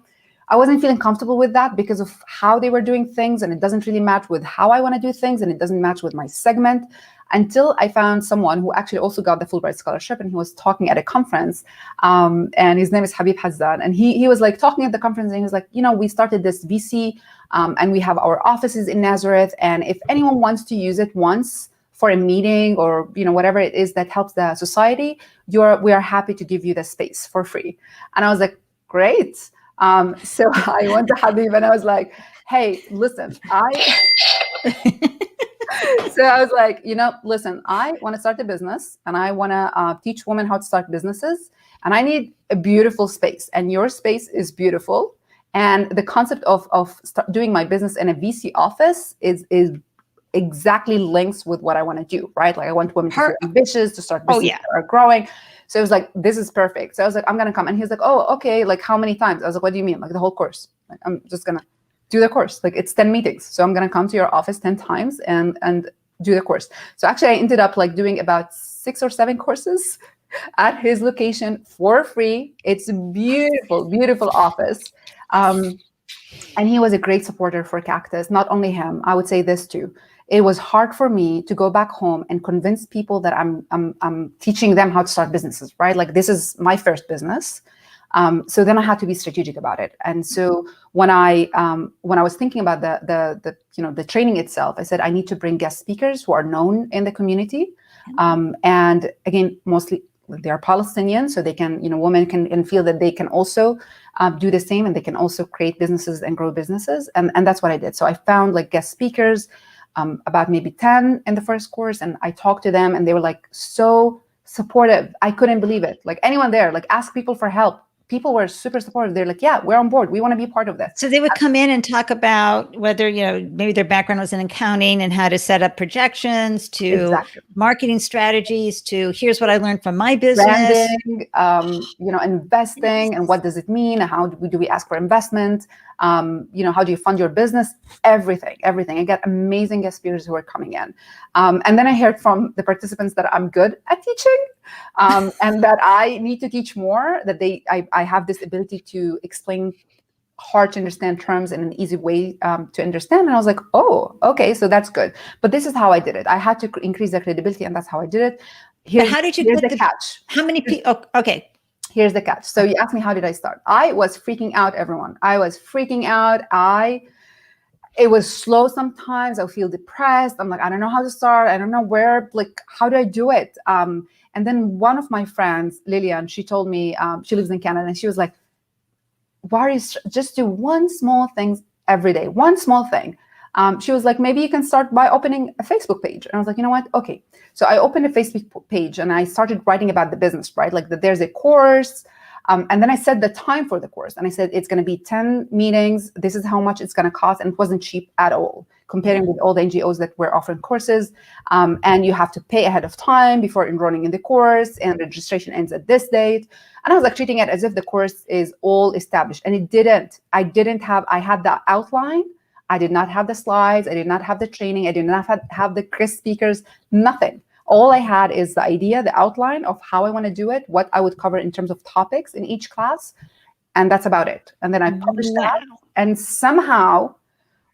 wasn't feeling comfortable with that because of how they were doing things, and it doesn't really match with how I want to do things, and it doesn't match with my segment, until I found someone who actually also got the Fulbright scholarship, and he was talking at a conference, and his name is Habib Hassan, and he was talking at the conference, and he was like, we started this VC, and we have our offices in Nazareth, and if anyone wants to use it once for a meeting or whatever it is that helps the society, we are happy to give you the space for free. And I was like, great. So I went to Habib and I was like, hey, listen, So I was like, listen, I want to start a business, and I want to teach women how to start businesses, and I need a beautiful space, and your space is beautiful. And the concept of doing my business in a VC office is exactly links with what I want to do, right? I want women to be ambitious, to start businesses that are growing. So it was like, this is perfect. So I was like, I'm going to come. And he's like, oh, okay. Like, how many times? I was like, what do you mean? Like, the whole course. Like, I'm just going to do the course. Like, it's 10 meetings. So I'm going to come to your office 10 times and do the course. So actually I ended up like doing about 6 or 7 courses at his location for free. It's a beautiful, beautiful office. And he was a great supporter for Cactus. Not only him, I would say this too. It was hard for me to go back home and convince people that I'm teaching them how to start businesses, right? Like, this is my first business. So then I had to be strategic about it. And so when I was thinking about the training itself, I said I need to bring guest speakers who are known in the community. And again, mostly they are Palestinian, so they can, women can feel that they can also do the same, and they can also create businesses and grow businesses. And that's what I did. So I found like guest speakers, about maybe 10 in the first course, and I talked to them, and they were like so supportive. I couldn't believe it. Like, anyone there, like, ask people for help. People were super supportive. They're like, yeah, we're on board. We want to be part of this. So they would come in and talk about whether, maybe their background was in accounting and how to set up projections, to marketing strategies, to here's what I learned from my business. Branding, investing, and what does it mean? How do we ask for investment? How do you fund your business? Everything. I got amazing guest speakers who are coming in. And then I heard from the participants that I'm good at teaching, and that I need to teach more, that I have this ability to explain hard to understand terms in an easy way to understand. And I was like, oh, okay, so that's good. But this is how I did it. I had to increase the credibility, and that's how I did it. But how did you here's get the catch? How many people? Oh, okay. Here's the catch. So you asked me, how did I start? I was freaking out, everyone. I was freaking out. It was slow sometimes. I would feel depressed. I'm like, I don't know how to start. I don't know where, like, how do I do it? And then one of my friends, Lyons, she told me, she lives in Canada, and she was like, why just do one small thing every day, one small thing. She was like, maybe you can start by opening a Facebook page. And I was like, you know what? Okay. So I opened a Facebook page, and I started writing about the business, right? Like, that there's a course. And then I set the time for the course, and I said, it's going to be 10 meetings. This is how much it's going to cost. And it wasn't cheap at all, comparing with all the NGOs that were offering courses. And you have to pay ahead of time before enrolling in the course, and registration ends at this date. And I was like treating it as if the course is all established, and it didn't. I had the outline. I did not have the slides. I did not have the training. I did not have the Chris speakers, nothing. All I had is the idea, the outline of how I want to do it, what I would cover in terms of topics in each class. And that's about it. And then I published that. And somehow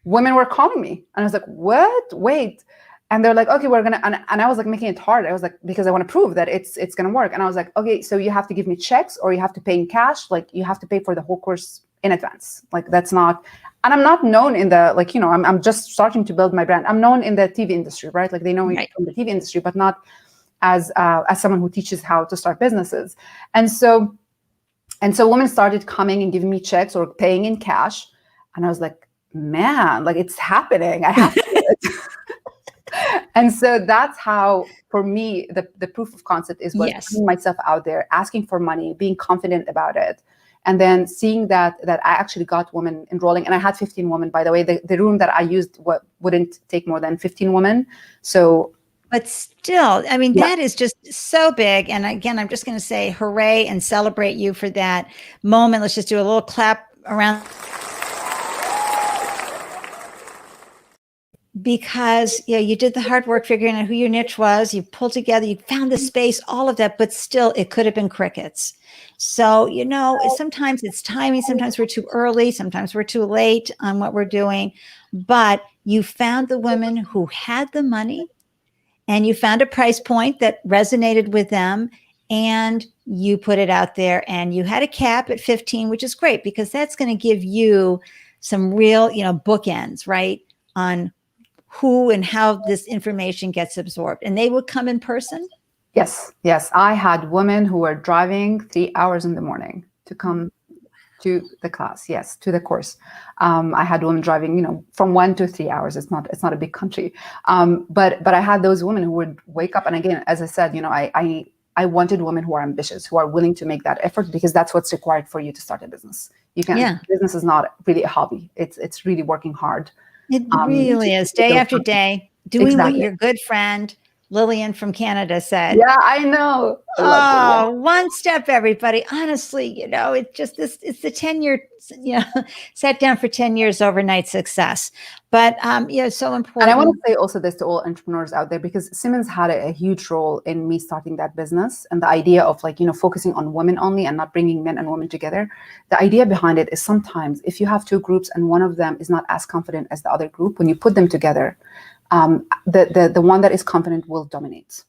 women were calling me. And I was like, what? Wait. And they're like, okay, we're going to, and I was like making it hard. I was like, because I want to prove that it's going to work. And I was like, okay, so you have to give me checks, or you have to pay in cash. Like, you have to pay for the whole course in advance. Like, that's not, and I'm not known in the, like, I'm just starting to build my brand. I'm known in the TV industry, right? Like, they know me from the TV industry, but not as someone who teaches how to start businesses. And so women started coming and giving me checks or paying in cash. And I was like, man, like, it's happening. I have to do it. And so that's how, for me, the proof of concept is putting myself out there, asking for money, being confident about it. And then seeing that I actually got women enrolling, and I had 15 women, by the way. The room that I used wouldn't take more than 15 women. So, but still, I mean, that is just so big. And again, I'm just going to say hooray and celebrate you for that moment. Let's just do a little clap around. Because you did the hard work figuring out who your niche was. You pulled together, you found the space, all of that, but still it could have been crickets. So, sometimes it's timing. Sometimes we're too early. Sometimes we're too late on what we're doing. But you found the women who had the money, and you found a price point that resonated with them, and you put it out there, and you had a cap at 15, which is great, because that's going to give you some real, bookends, right, on who and how this information gets absorbed. And they would come in person? Yes. I had women who were driving 3 hours in the morning to come to the class. Yes, to the course. I had women driving, from 1 to 3 hours. It's not a big country. But I had those women who would wake up. And again, as I said, I wanted women who are ambitious, who are willing to make that effort, because that's what's required for you to start a business. Business is not really a hobby. It's really working hard. It really is, day after day, doing what your good friend Lillian from Canada said. Yeah, I know. I love it. One step, everybody. Honestly, it's just this, it's the 10-year, sat down for 10 years overnight success. But, so important. And I want to say also this to all entrepreneurs out there, because Simmons had a huge role in me starting that business, and the idea of focusing on women only and not bringing men and women together. The idea behind it is sometimes if you have two groups and one of them is not as confident as the other group, when you put them together, the one that is confident will dominate.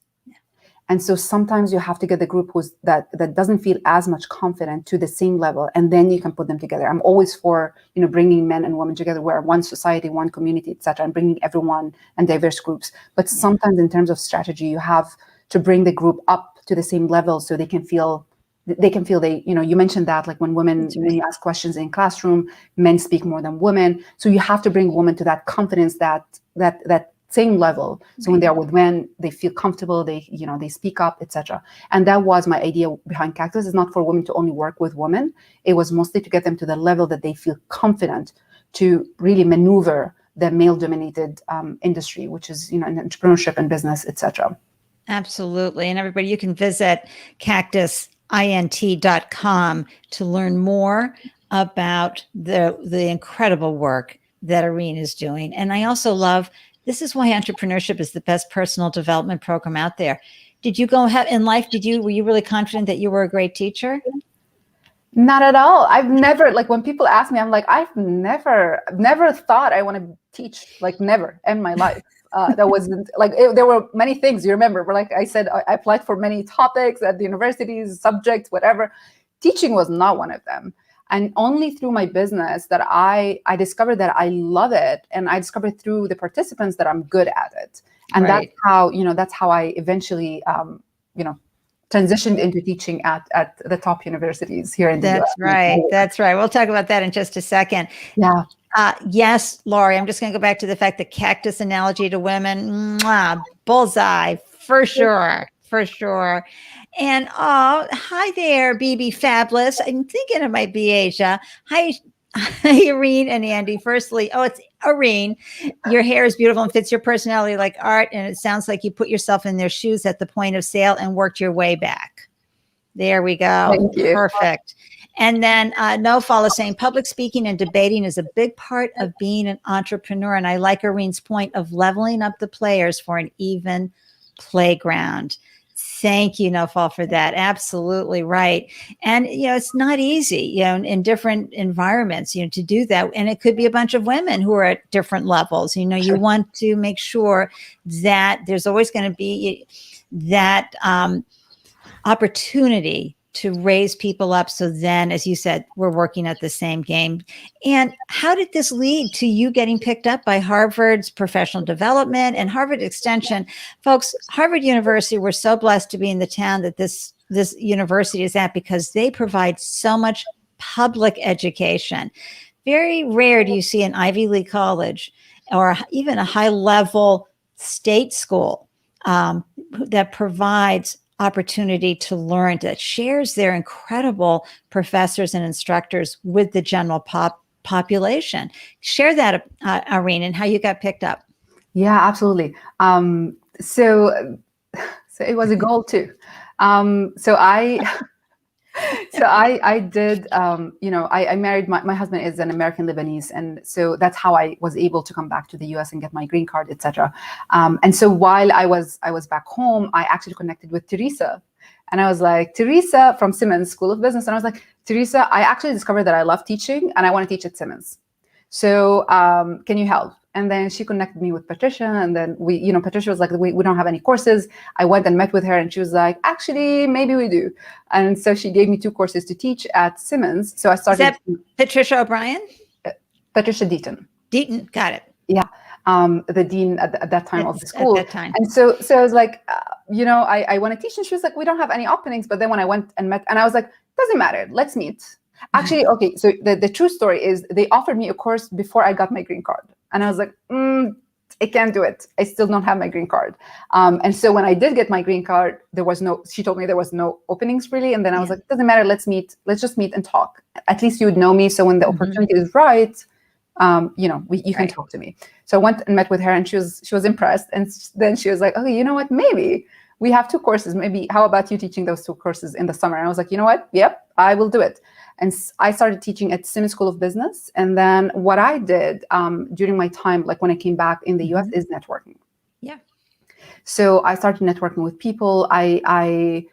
And so sometimes you have to get the group that doesn't feel as much confident to the same level, and then you can put them together. I'm always for bringing men and women together. We're one society, one community, etc. And bringing everyone and diverse groups. But sometimes in terms of strategy, you have to bring the group up to the same level so they can feel you mentioned that when women, when you ask questions in classroom, men speak more than women. So you have to bring women to that confidence, that same level. So when they're with men, they feel comfortable, they speak up, etc. And that was my idea behind Cactus. It's not for women to only work with women. It was mostly to get them to the level that they feel confident to really maneuver the male-dominated industry, which is in entrepreneurship and business, etc. Absolutely. And everybody, you can visit cactusint.com to learn more about the incredible work that Areen is doing. And I also love, this is why entrepreneurship is the best personal development program out there. Did you in life, were you really confident that you were a great teacher? Not at all. I've never, when people ask me, I'm like, I've never thought I want to teach, never in my life. That wasn't there were many things, you remember, but like I said, I applied for many topics at the universities, subjects, whatever. Teaching was not one of them. And only through my business that I discovered that I love it. And I discovered through the participants that I'm good at it. And that's how I eventually, transitioned into teaching at the top universities here in the US. That's right. That's right. We'll talk about that in just a second. Yeah. Yes, Laurie, I'm just going to go back to the fact that cactus analogy to women, bullseye, for sure. For sure. And hi there, BB Fabulous. I'm thinking it might be Asia. Hi, Areen and Andy. Firstly, it's Areen. Your hair is beautiful and fits your personality like art. And it sounds like you put yourself in their shoes at the point of sale and worked your way back. There we go. Thank you. Perfect. And then NoFall is saying public speaking and debating is a big part of being an entrepreneur. And I like Areen's point of leveling up the players for an even playground. Thank you, NoFall, for that. Absolutely right. And, it's not easy, in different environments, to do that. And it could be a bunch of women who are at different levels. You want to make sure that there's always going to be that opportunity to raise people up. So then, as you said, we're working at the same game. And how did this lead to you getting picked up by Harvard's professional development and Harvard Extension? Folks, Harvard University, we're so blessed to be in the town that this university is at, because they provide so much public education. Very rare do you see an Ivy League college or even a high-level state school that provides opportunity to learn, that shares their incredible professors and instructors with the general population. Share that, Areen, and how you got picked up. Yeah, absolutely. So it was a goal too. So I did, I married, my husband is an American Lebanese. And so that's how I was able to come back to the US and get my green card, etc. And so while I was back home, I actually connected with Teresa. And I was like, Teresa from Simmons School of Business. And I was like, Teresa, I actually discovered that I love teaching and I want to teach at Simmons. So can you help? And then she connected me with Patricia. And then Patricia was like, we don't have any courses. I went and met with her and she was like, actually, maybe we do. And so she gave me 2 courses to teach at Simmons. So I started. Is that Patricia O'Brien? Patricia Deaton. Deaton, got it. Yeah. The dean at that time of the school. At that time. And so I was like, I want to teach. And she was like, we don't have any openings. But then when I went and met, and I was like, doesn't matter, let's meet. Actually, okay, so the true story is they offered me a course before I got my green card. And I was like, I can't do it. I still don't have my green card. And so when I did get my green card, she told me there was no openings really. And then I was like, doesn't matter, let's meet. Let's just meet and talk. At least you would know me. So when the opportunity is right, you can talk to me. So I went and met with her, and she was impressed. And then she was like, okay, you know what, maybe we have 2 courses. Maybe how about you teaching those 2 courses in the summer? And I was like, you know what? Yep, I will do it. And I started teaching at Simmons School of Business. And then what I did during my time, like when I came back in the US, is networking. Yeah. So I started networking with people. I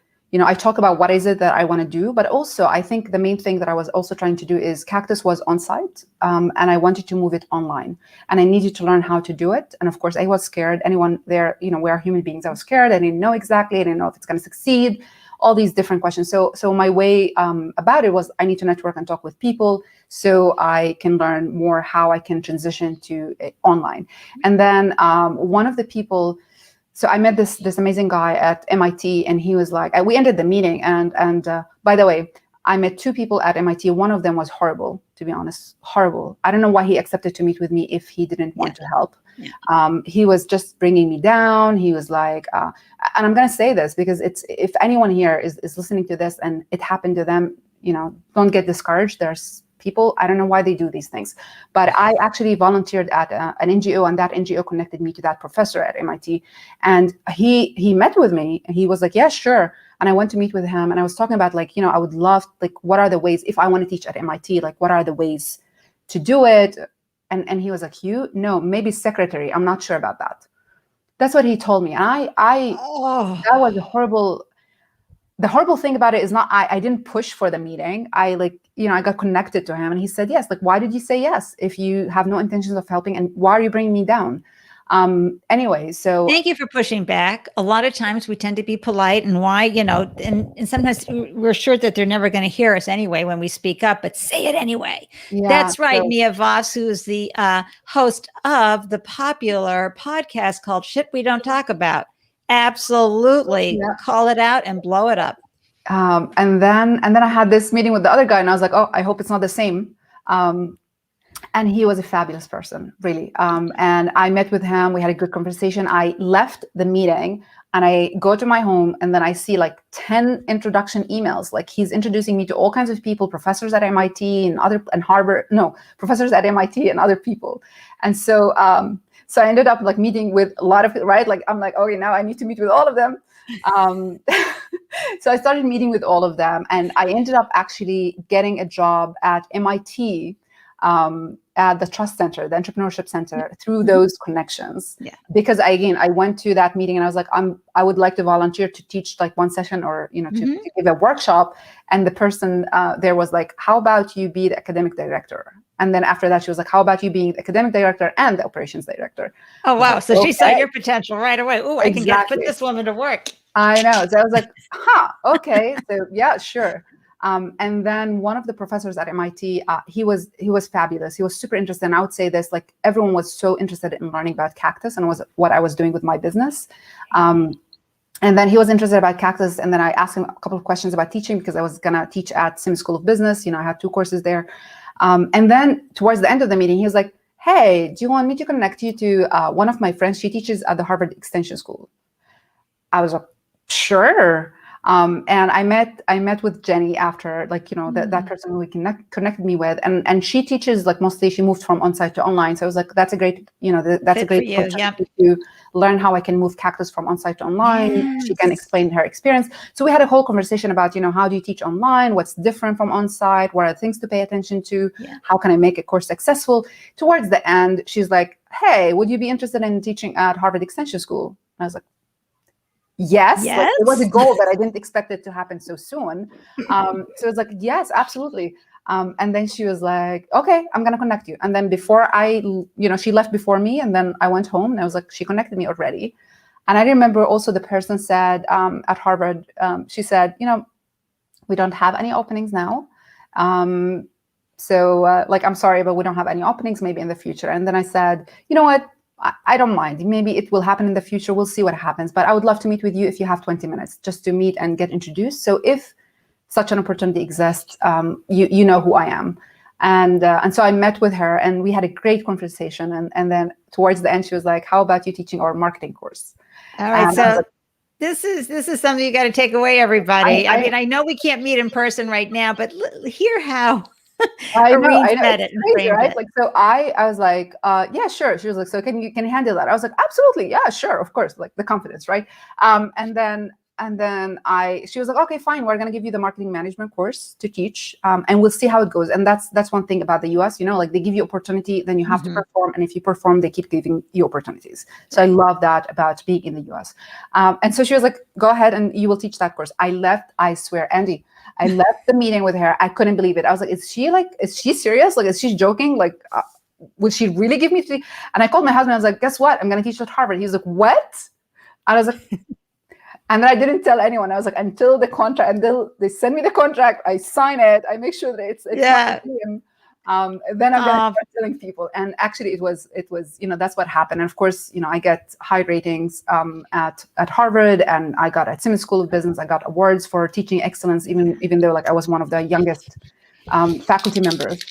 talk about what is it that I want to do, but also I think the main thing that I was also trying to do is Cactus was on site, and I wanted to move it online, and I needed to learn how to do it. And of course, I was scared. Anyone there, we are human beings. I was scared. I didn't know exactly. I didn't know if it's going to succeed. All these different questions. So my way about it was I need to network and talk with people so I can learn more how I can transition to online. And then one of the people. So I met this amazing guy at MIT, and he was like, we ended the meeting, and by the way, I met 2 people at MIT. One of them was horrible, to be honest, horrible. I don't know why he accepted to meet with me if he didn't want to help. Yeah. He was just bringing me down. He was like, and I'm going to say this because if anyone here is listening to this and it happened to them, don't get discouraged. There's people, I don't know why they do these things, but I actually volunteered at an NGO, and that NGO connected me to that professor at MIT. And he met with me, and he was like, yeah, sure. And I went to meet with him, and I was talking about I would love, what are the ways, if I want to teach at MIT, what are the ways to do it? And he was like, no, maybe secretary. I'm not sure about that. That's what he told me. And that was horrible. The horrible thing about it is not, I didn't push for the meeting. I got connected to him, and he said, yes, why did you say yes if you have no intentions of helping, and why are you bringing me down? Anyway, so. Thank you for pushing back. A lot of times we tend to be polite, and and sometimes we're sure that they're never going to hear us anyway when we speak up, but say it anyway. Yeah, that's right. So, Mia Voss, who is the host of the popular podcast called Shit We Don't Talk About. Absolutely. Call it out and blow it up. And then I had this meeting with the other guy, and I was like, oh, I hope it's not the same. And he was a fabulous person, really. And I met with him. We had a good conversation. I left the meeting, and I go to my home, and then I see 10 introduction emails. He's introducing me to all kinds of people, professors at MIT and Harvard. No, professors at MIT and other people. And so I ended up meeting with a lot of, right? I'm like, okay, now I need to meet with all of them. So I started meeting with all of them, and I ended up actually getting a job at MIT at the Trust Center, the Entrepreneurship Center, through those connections. Yeah. Because I went to that meeting, and I was like, I would like to volunteer to teach one session, or to give a workshop. And the person there was like, how about you be the academic director? And then after that, she was like, how about you being the academic director and the operations director? Oh, wow. Like, so she saw your potential right away. Oh, I can put this woman to work. I know. So I was like, okay. So yeah, sure. And then one of the professors at MIT, he was fabulous. He was super interested. And I would say this, everyone was so interested in learning about Cactus and what I was doing with my business. And then he was interested about Cactus. And then I asked him a couple of questions about teaching, because I was going to teach at Simmons School of Business. I had 2 courses there. And then towards the end of the meeting, he was like, hey, do you want me to connect you to one of my friends? She teaches at the Harvard Extension School. I was like, sure. And I met with Jenny after, that person who connected me with, and she teaches mostly, she moved from on-site to online. So I was like, that's a great, that's a great opportunity to learn how I can move Cactus from on-site to online. Yes. She can explain her experience. So we had a whole conversation about, how do you teach online? What's different from on-site? What are the things to pay attention to? Yeah. How can I make a course successful? Towards the end, she's like, hey, would you be interested in teaching at Harvard Extension School? And I was like, Yes. It was a goal that I didn't expect it to happen so soon. So it was like, yes, absolutely. And then she was like, okay, I'm going to connect you. And then before she left before me, and then I went home, and I was like, she connected me already. And I remember also the person said at Harvard, she said, we don't have any openings now. So I'm sorry, but we don't have any openings, maybe in the future. And then I said, you know what? I don't mind. Maybe it will happen in the future. We'll see what happens. But I would love to meet with you if you have 20 minutes just to meet and get introduced. So if such an opportunity exists, you know who I am. And so I met with her, and we had a great conversation. And then towards the end, she was like, how about you teaching our marketing course? All right. So this is something you got to take away, everybody. I mean, I know we can't meet in person right now, but hear how Areen I know, said it's it and crazy, framed right? it. Like, so I was like, yeah, sure. She was like, so can you handle that? I was like, absolutely, yeah, sure, of course, like the confidence, right? And then she was like, okay, fine, we're gonna give you the marketing management course to teach, and we'll see how it goes. And that's one thing about the US, like they give you opportunity, then you have to perform, and if you perform, they keep giving you opportunities. So I love that about being in the US. And so she was like, go ahead and you will teach that course. I left, I swear, Andy, I left the meeting with her. I couldn't believe it. I was like, is she serious? Like, is she joking? Like, would she really give me three? And I called my husband. I was like, guess what? I'm going to teach at Harvard. He was like, what? And I was like, and then I didn't tell anyone. I was like, until they send me the contract, I sign it. I make sure that it's Yeah. then I'm going to start telling people. And actually it was, that's what happened. And of course, I get high ratings at Harvard, and I got at Simmons School of Business. I got awards for teaching excellence, even though like I was one of the youngest faculty members.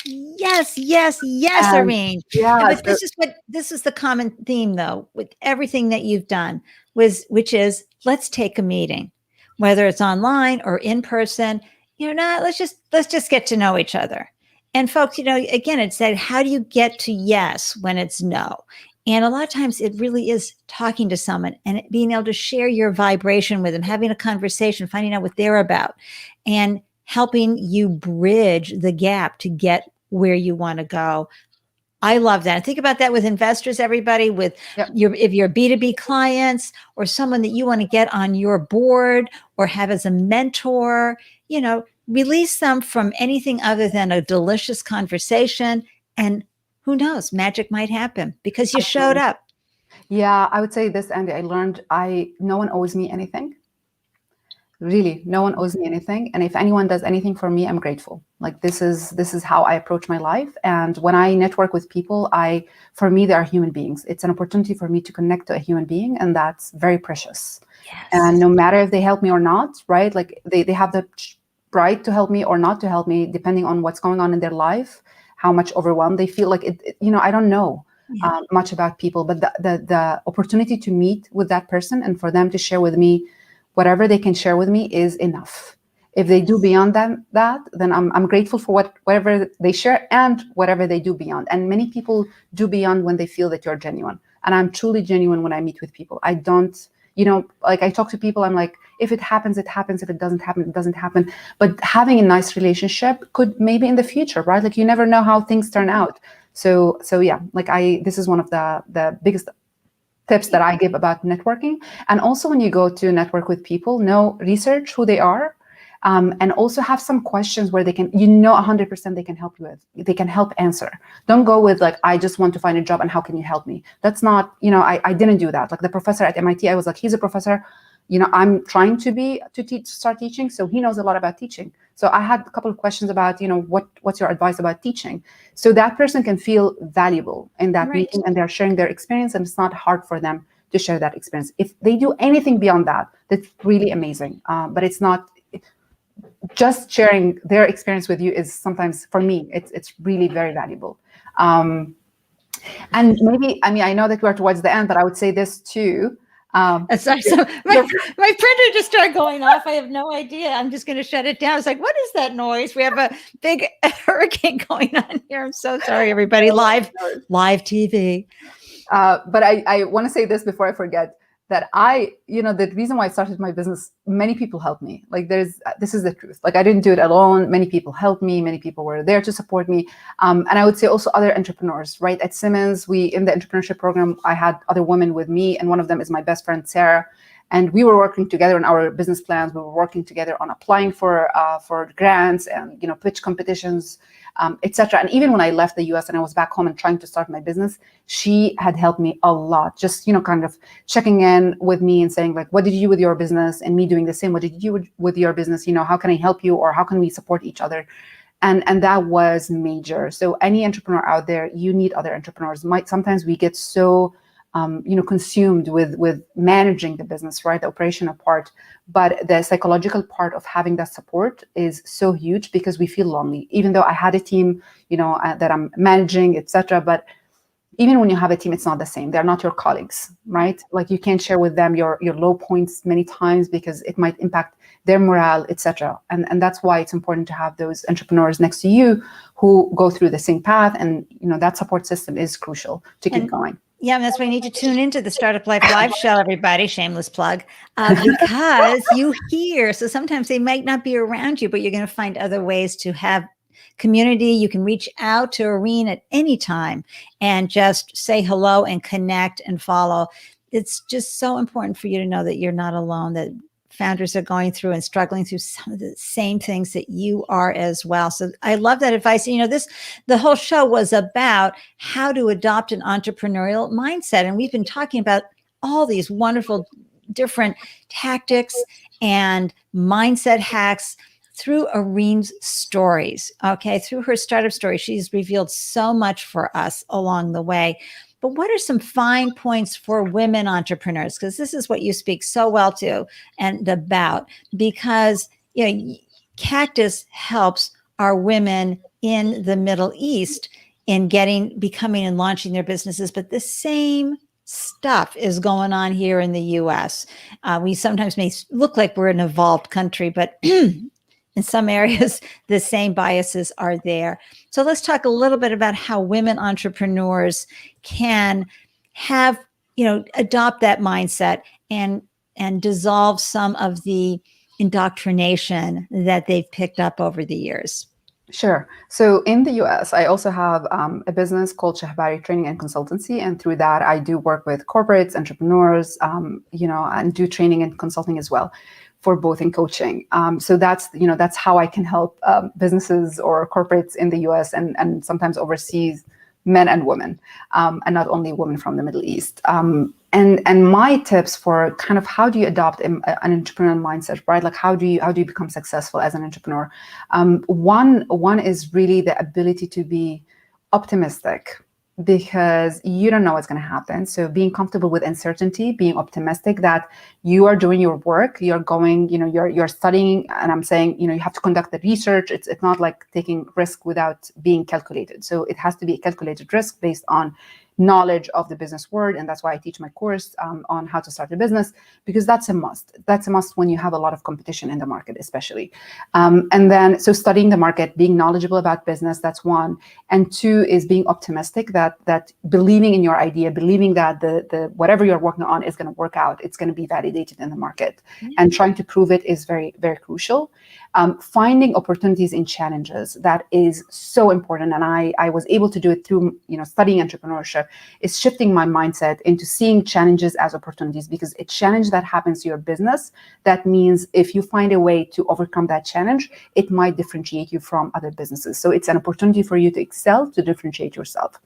Yes, Areen. Yeah. But this is the common theme though, with everything that you've done, which is let's take a meeting, whether it's online or in person. Let's just get to know each other. And folks, again, it said, how do you get to yes when it's no? And a lot of times it really is talking to someone and being able to share your vibration with them, having a conversation, finding out what they're about, and helping you bridge the gap to get where you want to go. I love that. Think about that with investors, everybody, with if you're B2B clients or someone that you want to get on your board or have as a mentor, release them from anything other than a delicious conversation. And who knows, magic might happen because you showed up. Yeah, I would say this, Andy. I learned no one owes me anything. Really, no one owes me anything. And if anyone does anything for me, I'm grateful. Like this is how I approach my life. And when I network with people, for me, they are human beings. It's an opportunity for me to connect to a human being, and that's very precious. Yes. And no matter if they help me or not, right? Like they have the right to help me or not to help me, depending on what's going on in their life, how much overwhelmed they feel. Like I don't know much about people, but the opportunity to meet with that person and for them to share with me whatever they can share with me is enough. If they do beyond that, then I'm grateful for whatever they share and whatever they do beyond. And many people do beyond when they feel that you're genuine. And I'm truly genuine when I meet with people. I don't, like I talk to people, I'm like, if it happens, it happens. If it doesn't happen, it doesn't happen. But having a nice relationship could maybe in the future, right? Like you never know how things turn out. So yeah, like this is one of the biggest tips that I give about networking. And also when you go to network with people, research who they are, and also have some questions where they can, 100% they can help you with, they can help answer. Don't go with like, I just want to find a job and how can you help me? That's not, I didn't do that. Like the professor at MIT, I was like, he's a professor, I'm trying to start teaching. So he knows a lot about teaching. So I had a couple of questions about, what's your advice about teaching? So that person can feel valuable in that meeting and they're sharing their experience, and it's not hard for them to share that experience. If they do anything beyond that, that's really amazing. But it's not just sharing their experience with you is sometimes, for me, it's really very valuable. And maybe, I know that we're towards the end, but I would say this too. Sorry, so my printer just started going off. I have no idea. I'm just going to shut it down. It's like, what is that noise? We have a big hurricane going on here. I'm so sorry, everybody. Live TV. But I want to say this before I forget, that the reason why I started my business, many people helped me. Like this is the truth. Like I didn't do it alone. Many people helped me. Many people were there to support me. And I would say also other entrepreneurs, right? At Simmons, in the entrepreneurship program, I had other women with me, and one of them is my best friend, Sarah. And we were working together on our business plans. We were working together on applying for grants and pitch competitions, etc. And even when I left the US and I was back home and trying to start my business, she had helped me a lot. Just kind of checking in with me and saying like, what did you do with your business? And me doing the same. What did you do with your business? How can I help you, or how can we support each other? And that was major. So any entrepreneur out there, you need other entrepreneurs. Sometimes we get so consumed with managing the business, right? The operational part, but the psychological part of having that support is so huge, because we feel lonely, even though I had a team, that I'm managing, etc. But even when you have a team, it's not the same. They're not your colleagues, right? Like you can't share with them your low points many times, because it might impact their morale, etc. And that's why it's important to have those entrepreneurs next to you who go through the same path. And that support system is crucial to keep going. Yeah, and that's why you need to tune into the Startup Life Live show, everybody. Shameless plug, because you hear. So sometimes they might not be around you, but you're going to find other ways to have community. You can reach out to Areen at any time and just say hello and connect and follow. It's just so important for you to know that you're not alone, that founders are going through and struggling through some of the same things that you are as well. So I love that advice. The whole show was about how to adopt an entrepreneurial mindset. And we've been talking about all these wonderful different tactics and mindset hacks through Areen's stories. Okay. Through her startup story, she's revealed so much for us along the way. But what are some fine points for women entrepreneurs? Because this is what you speak so well to and about, because Cactus helps our women in the Middle East in becoming and launching their businesses. But the same stuff is going on here in the US. We sometimes may look like we're an evolved country, but in some areas, the same biases are there. So let's talk a little bit about how women entrepreneurs can adopt that mindset and dissolve some of the indoctrination that they've picked up over the years. Sure. So in the US, I also have a business called Shahbari Training and Consultancy. And through that, I do work with corporates, entrepreneurs, and do training and consulting as well, for both in coaching. So that's how I can help businesses or corporates in the US and sometimes overseas, men and women, and not only women from the Middle East. And my tips for kind of how do you adopt an entrepreneurial mindset, right? Like how do you become successful as an entrepreneur? One is really the ability to be optimistic, because you don't know what's going to happen. So being comfortable with uncertainty, being optimistic that you are doing your work, you're going, you're studying, and I'm saying, you have to conduct the research. It's not like taking risk without being calculated. So it has to be a calculated risk based on knowledge of the business world. And that's why I teach my course on how to start a business, because that's a must. That's a must when you have a lot of competition in the market, especially. And then, so studying the market, being knowledgeable about business, that's one. And two is being optimistic, that believing in your idea, believing that the whatever you're working on is going to work out. It's going to be validated in the market. Mm-hmm. And trying to prove it is very, very crucial. Finding opportunities in challenges, that is so important. And I was able to do it through, studying entrepreneurship, is shifting my mindset into seeing challenges as opportunities, because a challenge that happens to your business, that means if you find a way to overcome that challenge, it might differentiate you from other businesses. So it's an opportunity for you to excel, to differentiate yourself.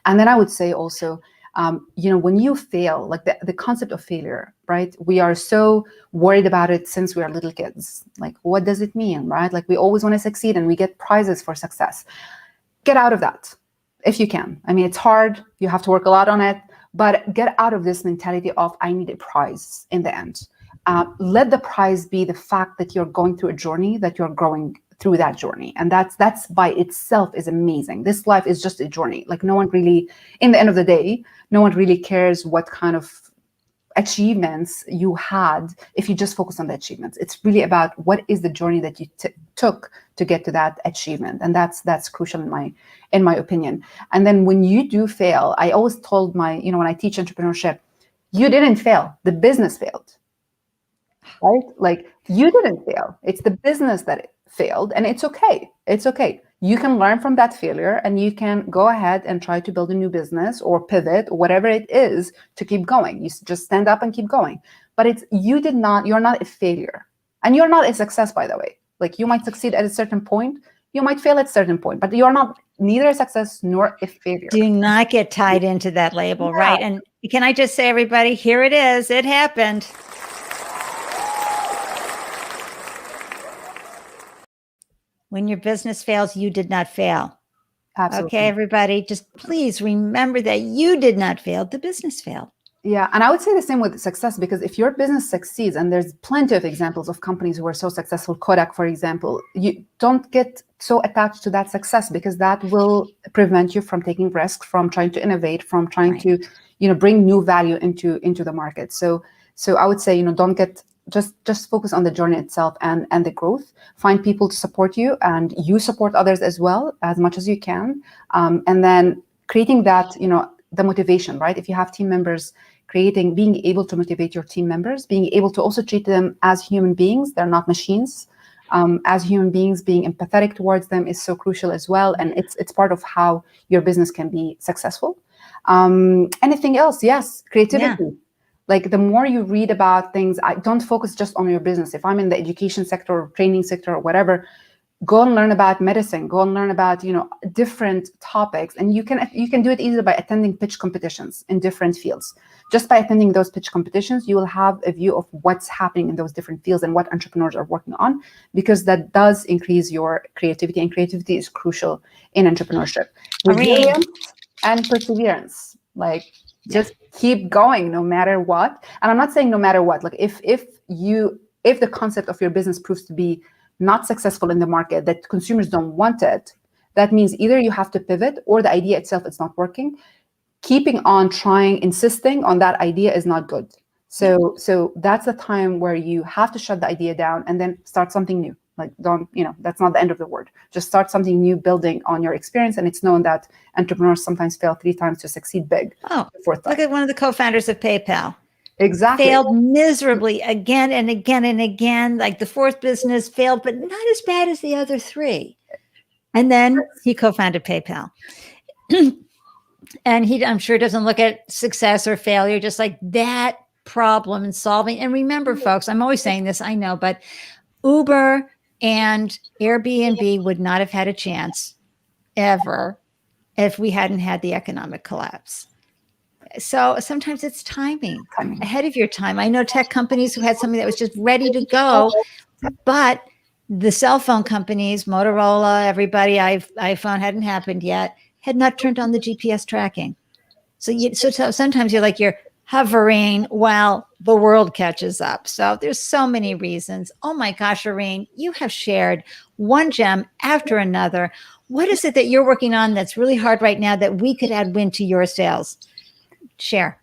And then I would say also, when you fail, like the concept of failure, right? We are so worried about it since we are little kids. Like, what does it mean, right? Like, we always want to succeed and we get prizes for success. Get out of that if you can. I mean, it's hard. You have to work a lot on it, but get out of this mentality of, I need a prize in the end. Let the prize be the fact that you're going through a journey, that you're growing through that journey. And that's by itself is amazing. This life is just a journey. Like, no one really, in the end of the day, no one really cares what kind of achievements you had if you just focus on the achievements. It's really about what is the journey that you took to get to that achievement. And that's crucial in my opinion. And then when you do fail, I always told when I teach entrepreneurship, you didn't fail, the business failed. Right? Like, you didn't fail. It's the business that failed, and it's okay. It's okay. You can learn from that failure, and you can go ahead and try to build a new business or pivot or whatever it is to keep going. You just stand up and keep going. But you're not a failure, and you're not a success, by the way. Like, you might succeed at a certain point, you might fail at a certain point, but you're not neither a success nor a failure. Do not get tied into that label, yeah. Right? And can I just say, everybody, here it is. It happened. When your business fails, you did not fail. Absolutely. Okay, everybody, just please remember that you did not fail. The business failed. Yeah, and I would say the same with success, because if your business succeeds, and there's plenty of examples of companies who are so successful, Kodak, for example, you don't get so attached to that success, because that will prevent you from taking risks, from trying to innovate, from trying to, bring new value into the market. So I would say, don't get just focus on the journey itself and the growth. Find people to support you, and you support others as well as much as you can. And then creating that, the motivation, right? If you have team members, being able to motivate your team members, being able to also treat them as human beings. They're not machines. As human beings, being empathetic towards them is so crucial as well. And it's part of how your business can be successful. Anything else? Yes, creativity. Yeah. Like the more you read about things, I don't focus just on your business. If I'm in the education sector or training sector or whatever, go and learn about medicine, go and learn about, different topics. And you can do it either by attending pitch competitions in different fields. Just by attending those pitch competitions, you will have a view of what's happening in those different fields and what entrepreneurs are working on, because that does increase your creativity, and creativity is crucial in entrepreneurship. Resilience and perseverance, just keep going no matter what. And I'm not saying no matter what, like if the concept of your business proves to be not successful in the market, that consumers don't want it, that means either you have to pivot or the idea itself is not working. Keeping on trying, insisting on that idea is not good. So that's the time where you have to shut the idea down and then start something new. Like that's not the end of the world. Just start something new, building on your experience. And it's known that entrepreneurs sometimes fail 3 times to succeed big. Oh, look at one of the co-founders of PayPal. Exactly. Failed miserably again and again and again. Like the 4th business failed, but not as bad as the other 3. And then he co-founded PayPal. And he, I'm sure, doesn't look at success or failure, just like that problem solving. And remember, folks, I'm always saying this, I know, but Uber and Airbnb would not have had a chance ever if we hadn't had the economic collapse. So sometimes it's timing ahead of your time. I know tech companies who had something that was just ready to go, but the cell phone companies, Motorola, everybody, iPhone hadn't happened yet, had not turned on the GPS tracking. So sometimes you're hovering while the world catches up. So there's so many reasons. Oh my gosh, Areen, you have shared one gem after another. What is it that you're working on that's really hard right now that we could add wind to your sails? Share.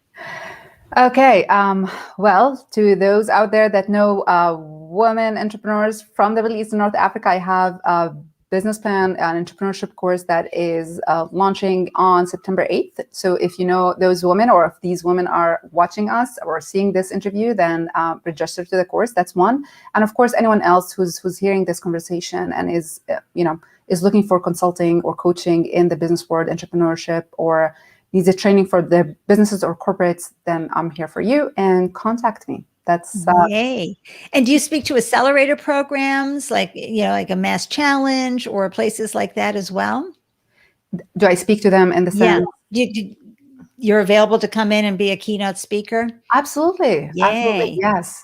Okay. Well, to those out there that know women entrepreneurs from the Middle East and North Africa, I have a business plan, an entrepreneurship course that is launching on September 8th. So if you know those women, or if these women are watching us or seeing this interview, then register to the course. That's one. And of course, anyone else who's hearing this conversation and is looking for consulting or coaching in the business world, entrepreneurship, or needs a training for their businesses or corporates, then I'm here for you, and contact me. That's yay. And do you speak to accelerator programs like a mass challenge or places like that as well? Do I speak to them in the sense? Yeah. You're available to come in and be a keynote speaker? Absolutely. Yay. Absolutely.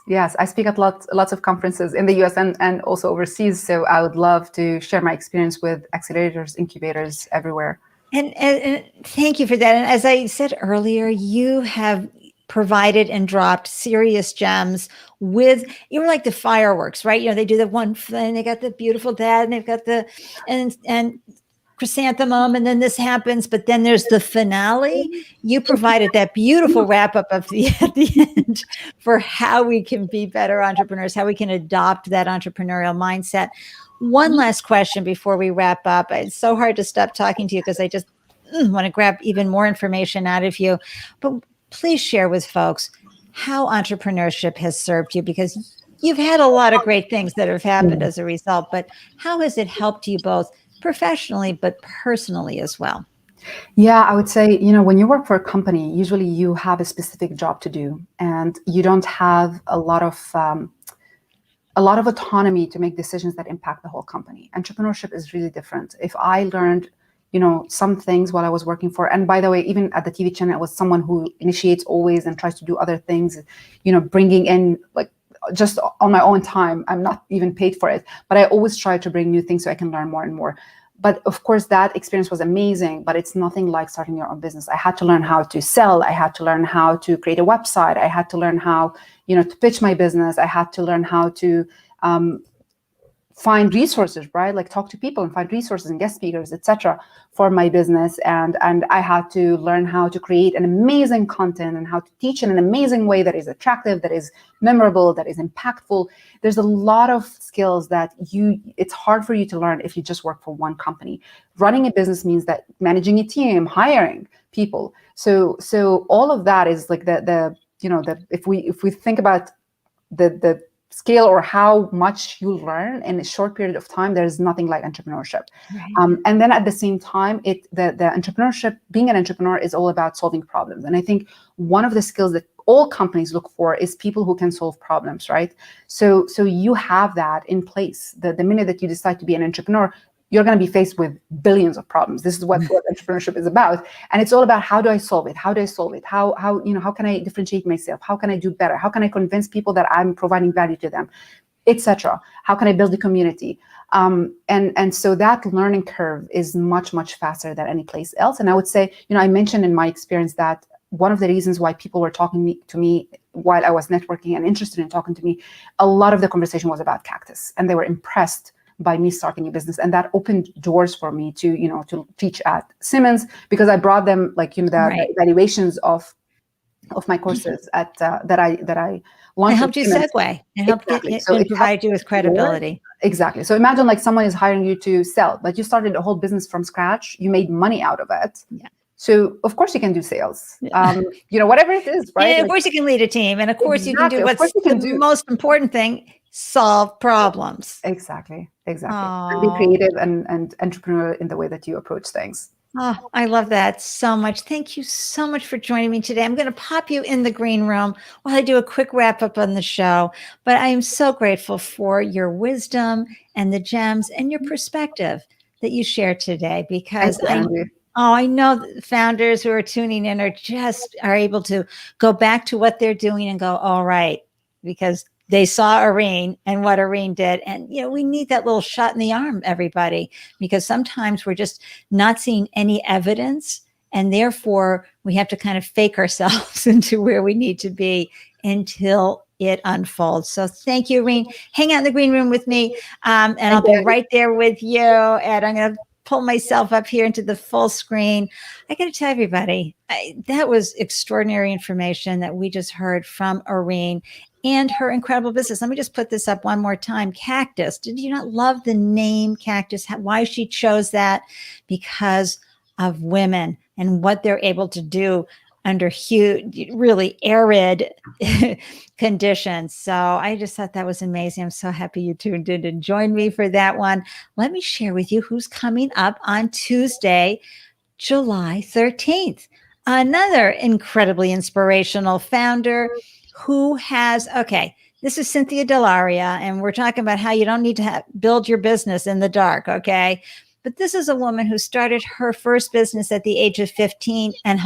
Yes. I speak at lots of conferences in the US and also overseas. So I would love to share my experience with accelerators, incubators everywhere. And thank you for that. And as I said earlier, you have provided and dropped serious gems you're like the fireworks, right? They do the one thing, they got the beautiful dad, and they've got the, and chrysanthemum, and then this happens, but then there's the finale. You provided that beautiful wrap up at the end for how we can be better entrepreneurs, how we can adopt that entrepreneurial mindset. One last question before we wrap up. It's so hard to stop talking to you because I just want to grab even more information out of you. But please share with folks how entrepreneurship has served you, because you've had a lot of great things that have happened as a result. But how has it helped you both professionally, but personally as well? Yeah, I would say, when you work for a company, usually you have a specific job to do, and you don't have a lot of autonomy to make decisions that impact the whole company. Entrepreneurship is really different. If I learned, some things while I was working for, and by the way, even at the TV channel, I was someone who initiates always and tries to do other things, bringing in just on my own time. I'm not even paid for it, but I always try to bring new things so I can learn more and more. But of course, that experience was amazing, but it's nothing like starting your own business. I had to learn how to sell. I had to learn how to create a website. I had to learn how, to pitch my business. I had to learn how to find resources, right? Like talk to people and find resources and guest speakers, etc., for my business. And I had to learn how to create an amazing content and how to teach in an amazing way that is attractive, that is memorable, that is impactful. There's a lot of skills that it's hard for you to learn if you just work for one company. Running a business means that managing a team, hiring people. So all of that is like if we think about the scale or how much you learn in a short period of time, there's nothing like entrepreneurship. Right. And then at the same time, the entrepreneurship, being an entrepreneur is all about solving problems. And I think one of the skills that all companies look for is people who can solve problems, right? So you have that in place. The minute that you decide to be an entrepreneur, you're going to be faced with billions of problems. This is what entrepreneurship is about. And it's all about, how do I solve it? How do I solve it? How can I differentiate myself? How can I do better? How can I convince people that I'm providing value to them, etc.? How can I build a community? And so that learning curve is much, much faster than any place else. And I would say, I mentioned in my experience that one of the reasons why people were talking to me while I was networking and interested in talking to me, a lot of the conversation was about Cactus, and they were impressed by me starting a business. And that opened doors for me to teach at Simmons, because I brought them the evaluations of my courses at that I launched. It helped you segue. It helped provide you with credibility. Exactly. So imagine like someone is hiring you to sell, but you started a whole business from scratch. You made money out of it. Yeah. So of course you can do sales, whatever it is, right? And of course you can lead a team, and of course you can do what's the most important thing: solve problems. Exactly. And be creative and entrepreneurial in the way that you approach things. Oh, I love that so much. Thank you so much for joining me today. I'm going to pop you in the green room while I do a quick wrap up on the show. But I am so grateful for your wisdom and the gems and your perspective that you shared today, because I know that founders who are tuning in are able to go back to what they're doing and go, all right, because they saw Areen and what Areen did. And, we need that little shot in the arm, everybody, because sometimes we're just not seeing any evidence. And therefore, we have to kind of fake ourselves into where we need to be until it unfolds. So thank you, Areen. Hang out in the green room with me. And I'll be right there with you. And I'm going to pull myself up here into the full screen. I got to tell everybody, that was extraordinary information that we just heard from Areen and her incredible business. Let me just put this up one more time. Cactus. Did you not love the name Cactus? Why she chose that? Because of women and what they're able to do under huge, really arid conditions. So I just thought that was amazing. I'm so happy you tuned in and joined me for that one. Let me share with you who's coming up on Tuesday, July 13th. Another incredibly inspirational founder who has, this is Cynthia Delaria, and we're talking about how you don't need to build your business in the dark, okay? But this is a woman who started her first business at the age of 15 and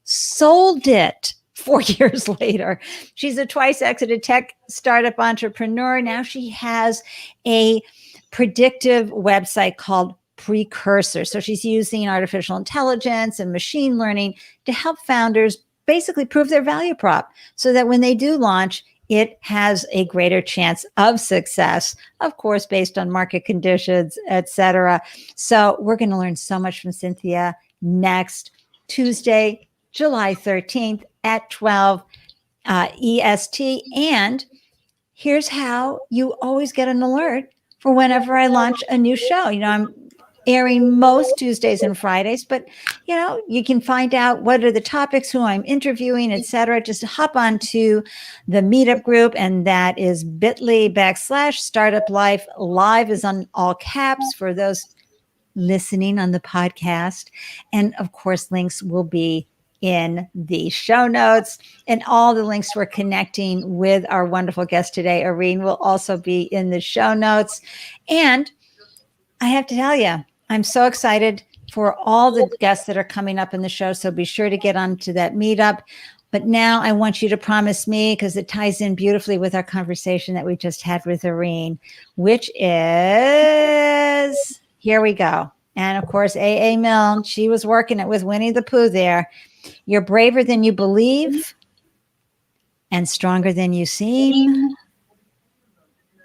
sold it 4 years later. She's a twice exited tech startup entrepreneur. Now she has a predictive website called Precursor. So she's using artificial intelligence and machine learning to help founders basically prove their value prop so that when they do launch, it has a greater chance of success, of course, based on market conditions, et cetera. So we're going to learn so much from Cynthia next Tuesday, July 13th at 12 EST. And here's how you always get an alert for whenever I launch a new show. I'm airing most Tuesdays and Fridays, but you can find out what are the topics, who I'm interviewing, etc. Just hop on to the meetup group, and that is bit.ly/Startup Life. Live is on all caps for those listening on the podcast. And of course, links will be in the show notes, and all the links for connecting with our wonderful guest today, Areen, will also be in the show notes. And I have to tell you, I'm so excited for all the guests that are coming up in the show. So be sure to get onto that meetup. But now I want you to promise me, because it ties in beautifully with our conversation that we just had with Areen, which is, here we go. And of course, A.A. Milne, she was working it with Winnie the Pooh there. You're braver than you believe and stronger than you seem.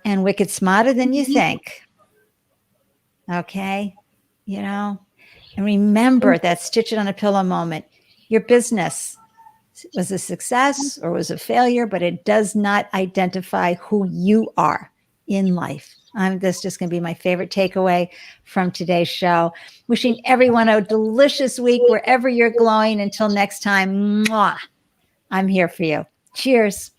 and wicked smarter than you think. Okay. You know, and remember that stitch it on a pillow moment. Your business was a success or was a failure, but it does not identify who you are in life. That's just going to be my favorite takeaway from today's show. Wishing everyone a delicious week wherever you're glowing. Until next time, mwah, I'm here for you. Cheers.